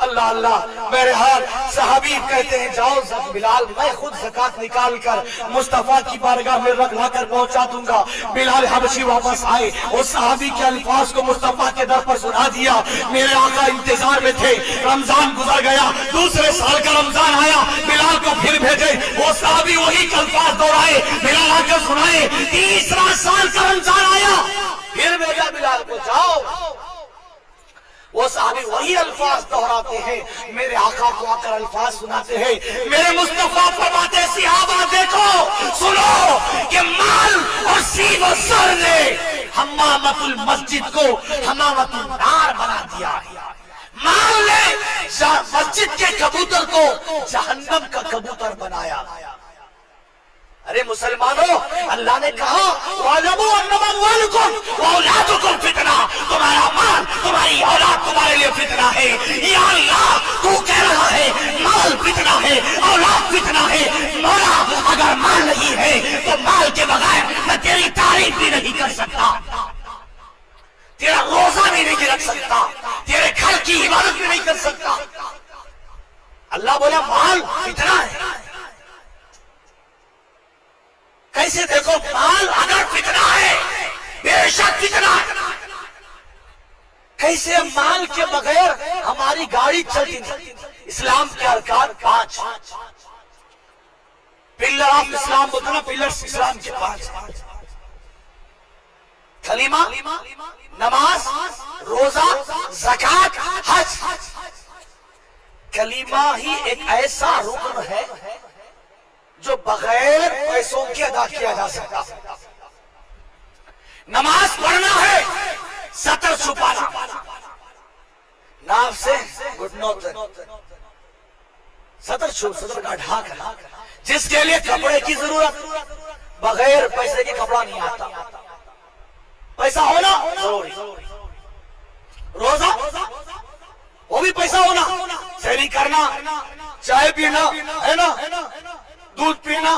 اللہ اللہ، میرے حال صحابی کہتے ہیں جاؤ بلال میں خود زکات نکال کر مصطفیٰ کی بارگاہ میں رکھ لا کر پہنچا دوں گا۔ بلال حبشی واپس آئے، اس صحابی کے الفاظ کو مصطفیٰ کے در پر سنا دیا۔ میرے آقا انتظار میں تھے، رمضان گزر گیا، دوسرے سال کا رمضان آیا، بلال کو پھر بھیجے، وہ صحابی وہی الفاظ دہرائے، بلال آ کر سنائے۔ تیسرا سال کا رمضان آیا، پھر بھیجا بلال کو، جاؤ۔ وہ صحابی وہی الفاظ دہراتے ہیں، میرے آقا کو آ کر الفاظ سناتے ہیں۔ میرے مصطفیٰ فرماتے صحابہ دیکھو سنو کہ مال اور سیب و سر نے حمامت المسجد کو حمامت النار بنا دیا ہے۔ مال نے مسجد کے کبوتر کو جہنم کا کبوتر بنایا۔ ارے مسلمانوں، اللہ نے کہا وَاعْلَمُوا أَنَّمَا أَمْوَالُكُمْ وَأَوْلَادُكُمْ فِتْنَةٌ، تمہارا مال تمہاری اولاد تمہارے لیے فتنہ ہے۔ یا اللہ تو کہہ رہا ہے مال فتنہ ہے، اولاد فتنہ ہے، مولا اگر مال نہیں ہے تو مال کے بغیر میں تیری تعریف بھی نہیں کر سکتا، تیرا روزہ بھی نہیں رکھ سکتا، تیرے گھر کی عبادت بھی نہیں کر سکتا۔ اللہ بولا مال فتنہ ہے۔ کیسے دیکھو مال اگر فتنہ ہے، بے شک فتنہ ہے، کیسے مال کے بغیر ہماری گاڑی چلتی نہیں۔ اسلام کے ارکان 5، پلر آف اسلام بولتے نا، پلرز اسلام کے 5، کلمہ، نماز، روزہ، زکات، حج۔ کلمہ ہی ایک ایسا رکن ہے جو بغیر پیسوں کے ادا کیا جا سکتا۔ نماز پڑھنا ہے، سطر چھپانا، ناف سے گھٹنوں تک سطر کا ڈھاکنا، جس کے لیے کپڑے کی ضرورت، بغیر پیسے کے کپڑا نہیں آتا، پیسہ ہونا ضروری۔ روزہ وہ بھی پیسہ ہونا، سحری کرنا، چائے پینا ہے نا، دودھ پینا،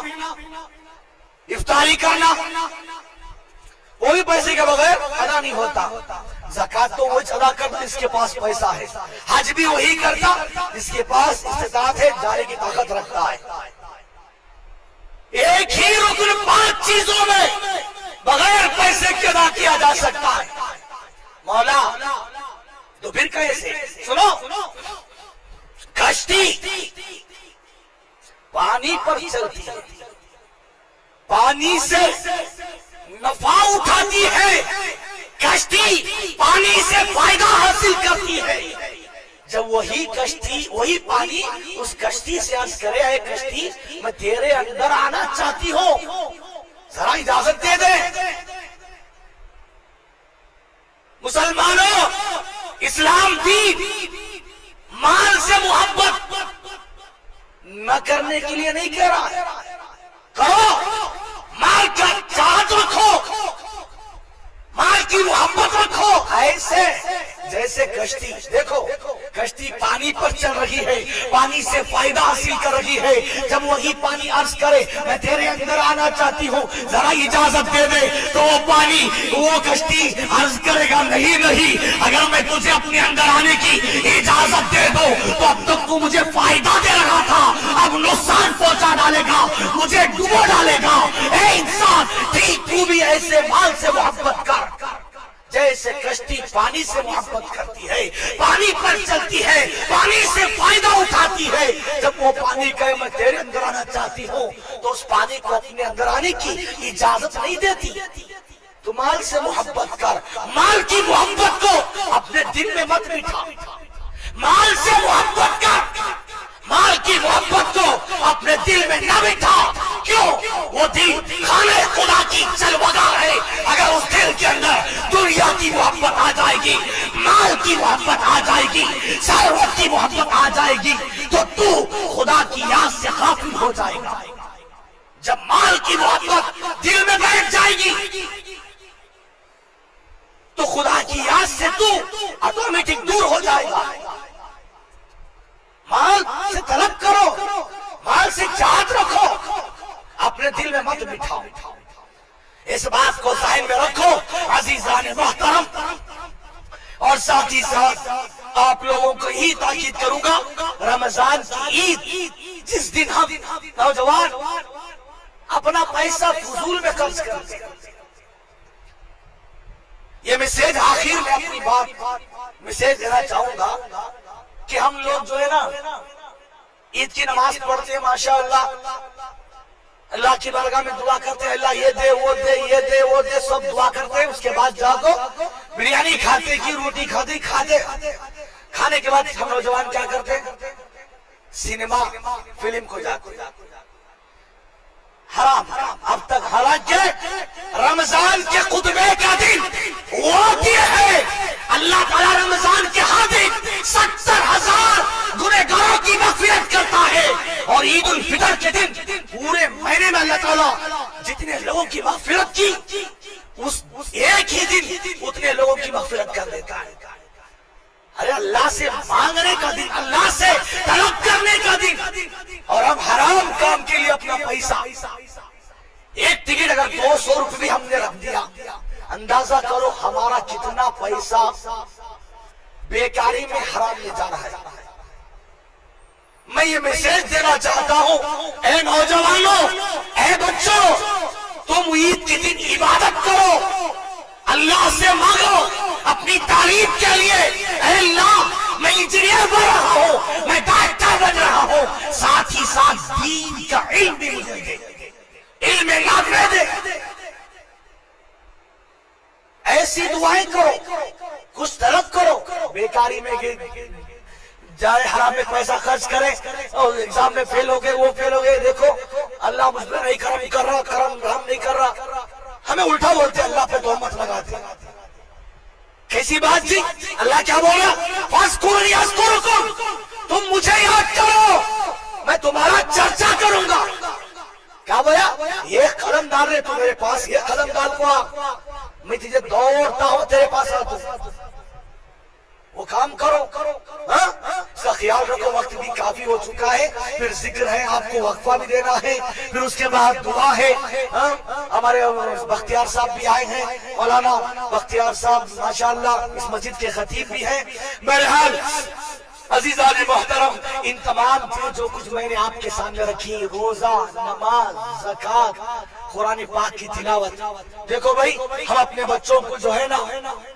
افطاری کرنا، وہ بھی پیسے کے بغیر ادا نہیں ہوتا۔ زکات تو وہی ادا کرتا جس کے پاس پیسہ ہے، حج بھی وہی کرتا جس کے پاس استطاعت ہے، جانے کی طاقت رکھتا ہے۔ ایک ہی رکن 5 چیزوں میں بغیر پیسے کے ادا کیا جا سکتا ہے۔ مولا تو پھر کیسے؟ سنو، کشتی پانی پر چلتی ہے، پانی سے نفع اٹھاتی ہے، کشتی پانی سے فائدہ حاصل کرتی ہے۔ جب وہی کشتی، وہی پانی اس کشتی سے عرض کرے اے کشتی میں تیرے اندر آنا چاہتی ہوں، ذرا اجازت دے دے۔ مسلمانوں، اسلام دین مال سے محبت نہ کرنے کے لیے نہیں کہہ رہا ہے، کرو، مال کا چاہت رکھو، مال کی محبت رکھو، ایسے جیسے کشتی، دیکھو کشتی پانی پر چل رہی ہے، پانی سے فائدہ حاصل کر رہی ہے، جب وہی پانی عرض کرے میں تیرے اندر آنا چاہتی ہوں، ذرا اجازت دے دے، تو وہ پانی، وہ کشتی عرض کرے گا نہیں، اگر میں تجھے اپنے اندر آنے کی اجازت دے دو تو اب تک تو مجھے فائدہ دے رہا تھا، اب نقصان پہنچا ڈالے گا، مجھے ڈبو ڈالے گا۔ اے انسان، ٹھیک تو بھی ایسے مال سے محبت کر جیسے کشتی پانی سے محبت کرتی ہے، پانی پر چلتی ہے، پانی سے فائدہ اٹھاتی ہے۔ جب وہ پانی کہے میں تیرے اندر آنا چاہتی ہوں تو اس پانی کو اپنے اندر آنے کی اجازت نہیں دیتی۔ تو مال سے محبت کر، مال کی محبت کو اپنے دل میں مت بٹھا، مال سے محبت کر، مال کی محبت کو اپنے دل میں نہ بٹھا۔ کیوں؟ وہ دل خانہ خدا کی چلوگاہ ہے، اگر اس دل کے اندر دنیا کی محبت آ جائے گی، مال کی محبت آ جائے گی، ثروت کی محبت آ جائے گی تو خدا کی یاد سے غافل ہو جائے گا۔ جب مال کی محبت دل میں بیٹھ جائے گی تو خدا کی یاد سے آٹومیٹک دور ہو جائے گا۔ مال سے طلب کرو، مال سے چاہت رکھو، اپنے دل میں مت بٹھاؤ، اس بات کو ذہن میں رکھو عزیزان محترم۔ اور ساتھ ہی ساتھ آپ لوگوں کو ہی تاکید کروں گا، رمضان کی عید جس دن ہم نوجوان اپنا پیسہ فضول میں خرچ کرتے ہیں، یہ میسج آخر میں اپنی بات میسج دینا چاہوں گا کہ ہم لوگ جو ہے نا عید کی نماز پڑھتے ہیں ماشاءاللہ، اللہ کی بارگاہ میں دعا کرتے ہیں، اللہ یہ دے وہ دے یہ دے وہ دے، سب دعا کرتے ہیں۔ اس کے بعد جا کو بریانی کھاتے کی روٹی کھاتے کھانے کے بعد ہم نوجوان کیا کرتے ہیں؟ سینما فلم کو جاتے، حرام۔ اب تک حالانکہ رمضان کے خطبے کا دن وہ ہے، اللہ تعالیٰ رمضان کے ہر دن 70,000 گنہگاروں کی مغفرت کرتا ہے، اور عید الفطر کے دن پورے مہینے میں اللہ تعالیٰ جتنے لوگوں کی مغفرت کی اس ایک ہی دن اتنے لوگوں کی مغفرت کر دیتا ہے۔ ارے اللہ سے مانگنے کا دن، اللہ سے طلب کرنے کا دن، اور ہم حرام کام کے لیے اپنا پیسہ، ایک ٹکٹ اگر 200 روپے بھی ہم نے رکھ دیا، اندازہ کرو ہمارا کتنا پیسہ بیکاری میں حرام میں جا رہا ہے۔ میں یہ میسج دینا چاہتا ہوں، اے نوجوانوں، اے بچوں، تم عید کے دن عبادت کرو، اللہ سے مانگو اپنی تعلیم کے لیے، اے اللہ میں انجینئر بن رہا ہوں، میں ڈاکٹر بن رہا ہوں، ساتھ ہی ساتھ دین کا علم بھی مجھے دے، علم نافع دے۔ ایسی دعائیں کرو، کچھ طلب کرو، بیکاری میں جائے حرام میں پیسہ خرچ کرے اور ایگزام میں فیل ہو گئے، وہ فیل ہو گئے، دیکھو اللہ مجھ پہ نہیں کرم کر رہا، کرم ہم نہیں کر رہا، ہمیں الٹا بولتے اللہ پہ تہمت لگاتے۔ کیسی بات جی؟ اللہ کیا بولا؟ فَاذْكُرُونِي أَذْكُرْكُمْ، تم مجھے یاد کرو میں تمہارا چرچا کروں گا۔ کیا بولا؟ یہ قلم ڈال رہے تو میرے پاس یہ قلم ڈال کو آ، میں تجھے دوڑتا ہوں تیرے پاس آتا ہوں، وہ کام کرو۔ اس کا خیال رکھو، وقت بھی کافی ہو چکا ہے، پھر ذکر ہے، آپ کو وقفہ بھی دینا ہے، پھر اس کے بعد دعا ہے۔ ہمارے بختیار صاحب بھی آئے ہیں، مولانا بختیار صاحب ماشاءاللہ اس مسجد کے خطیب بھی ہیں۔ بہرحال عزیزان محترم، ان تمام چیزوں جو کچھ میں نے آپ کے سامنے رکھی، روزہ، نماز، زکوٰۃ، قرآن پاک کی تلاوت، دیکھو بھائی ہم اپنے بچوں کو جو ہے نا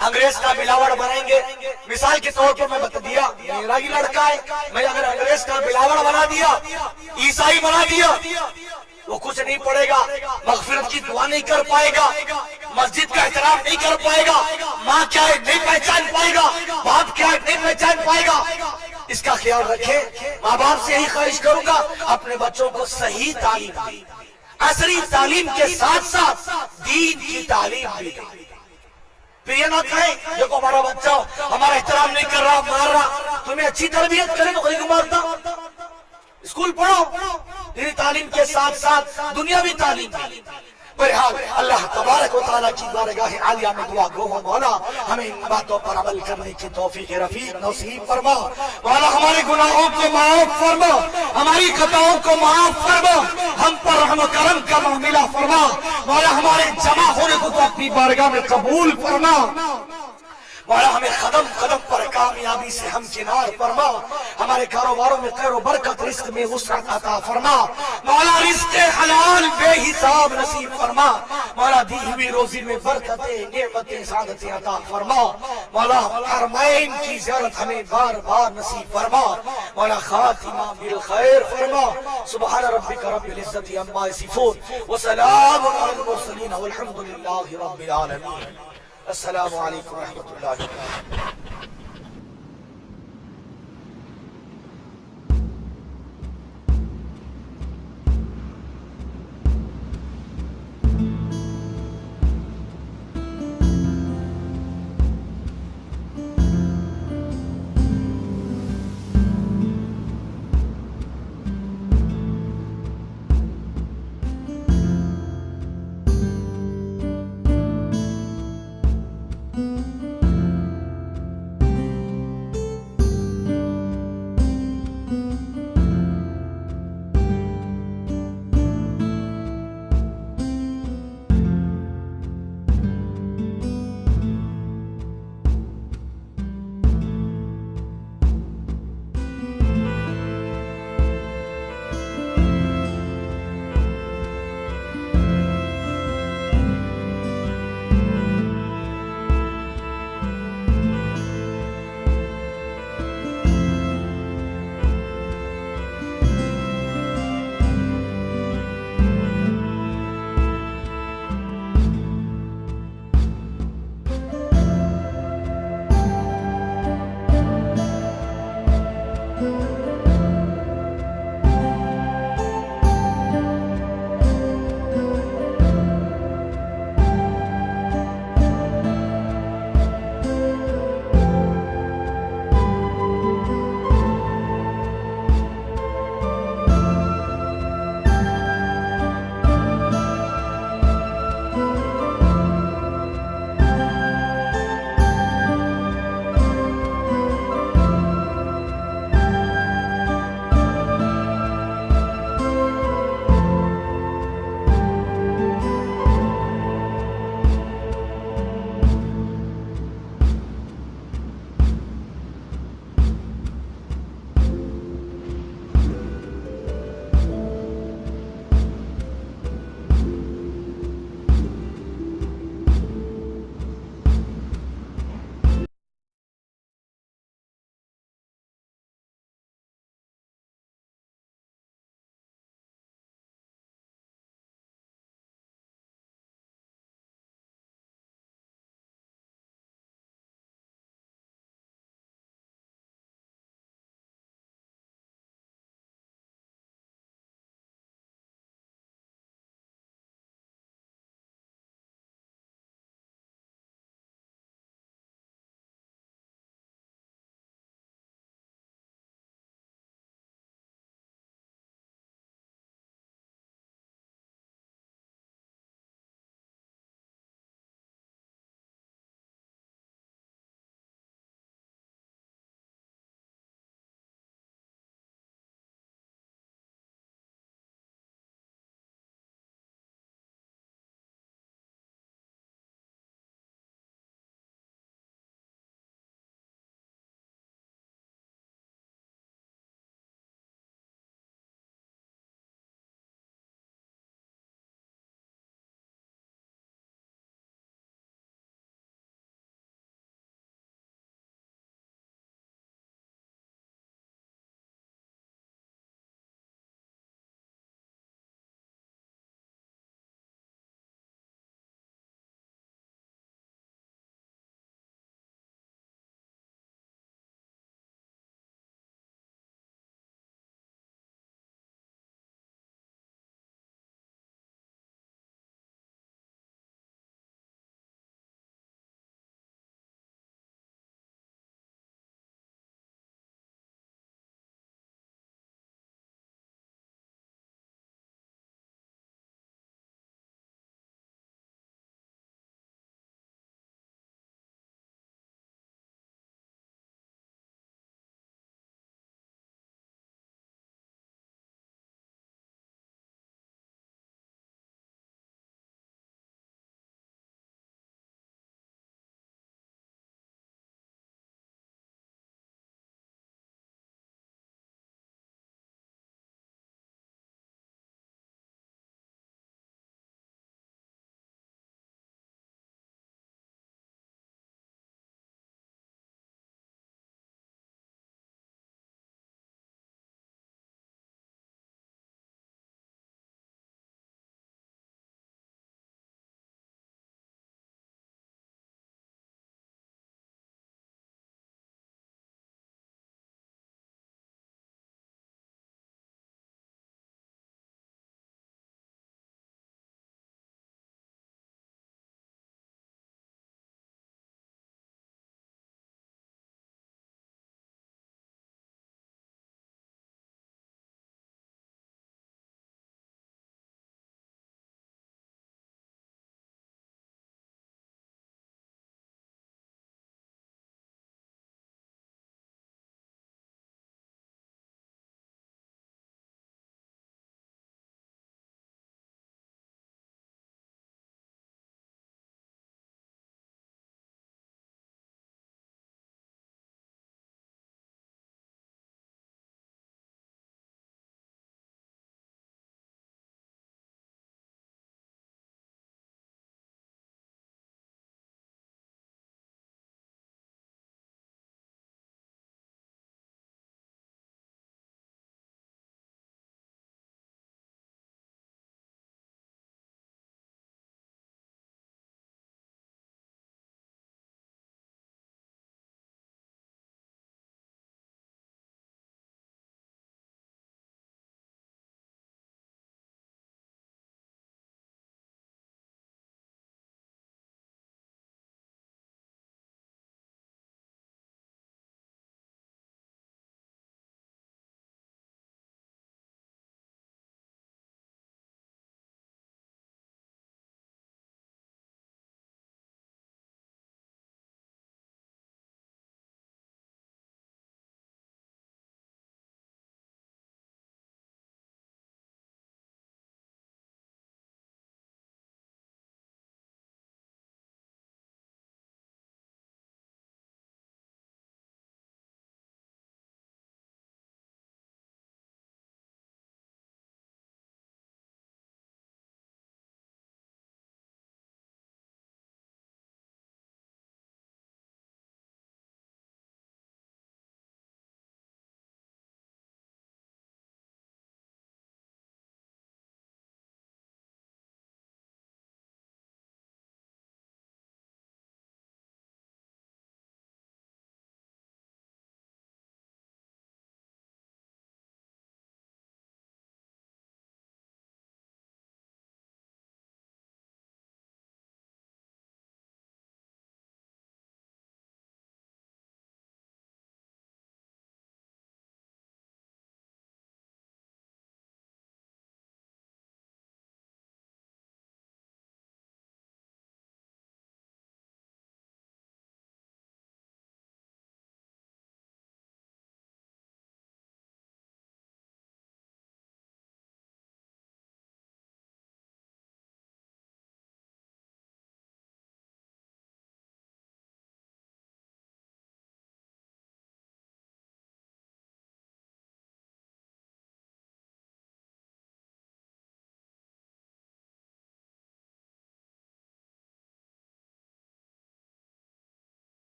انگریز کا بلاوڑ بنائیں گے۔ مثال کے طور پر میں بتا دیا، میرا ہی لڑکا ہے، میں اگر انگریز کا بلاوڑ بنا دیا، عیسائی بنا دیا، وہ کچھ نہیں پڑے گا، مغفرت کی دعا نہیں کر پائے گا، مسجد کا احترام نہیں کر پائے گا، ماں کیا ہے نہیں پہچان پائے گا، باپ کیا ہے نہیں پہچان پائے گا۔ اس کا خیال رکھیں، ماں باپ سے یہی خواہش کروں گا اپنے بچوں کو صحیح تعلیم دی، عصری تعلیم کے ساتھ ساتھ دین کی تعلیم بھی۔ پھر یہ نہ کہیں دیکھو ہمارا بچہ ہمارا احترام نہیں کر رہا، مار رہا، تمہیں اچھی تربیت کرے تو کوئی کو مارتا؟ اسکول پڑھو، دینی تعلیم کے ساتھ ساتھ دنیاوی تعلیم بھی۔ بہرحال اللہ تبارک و تعالیٰ کی بارگاہ عالیہ میں دعا گو ہو، مولا ہمیں ان باتوں پر عمل کرنے کی توفیق رفیق نصیب فرما، مولا ہمارے گناہوں کو معاف فرما، ہماری خطاؤں کو معاف فرما، ہم پر رحم و کرم کا معاملہ فرما، مولا ہمارے جمع ہونے کو تو اپنی بارگاہ میں قبول فرما، مولا ہمیں قدم قدم پر کامیابی سے ہمکنار فرما، ہمارے کاروباروں میں خیر و برکت، رزق میں وسعت عطا فرما، مولا رزق حلال بے حساب نصیب فرما، مولا دی ہوئی روزی میں برکتیں نعمتیں سعادتیں عطا فرما، مولا حرمین کی زیارت ہمیں بار بار نصیب فرما، مولا خاتمہ بالخیر فرما۔ سبحان ربک رب العزت عما یصفون وسلام علی المرسلین والحمد للہ رب العالمین۔ السلام علیکم ورحمۃ اللہ وبرکاتہ۔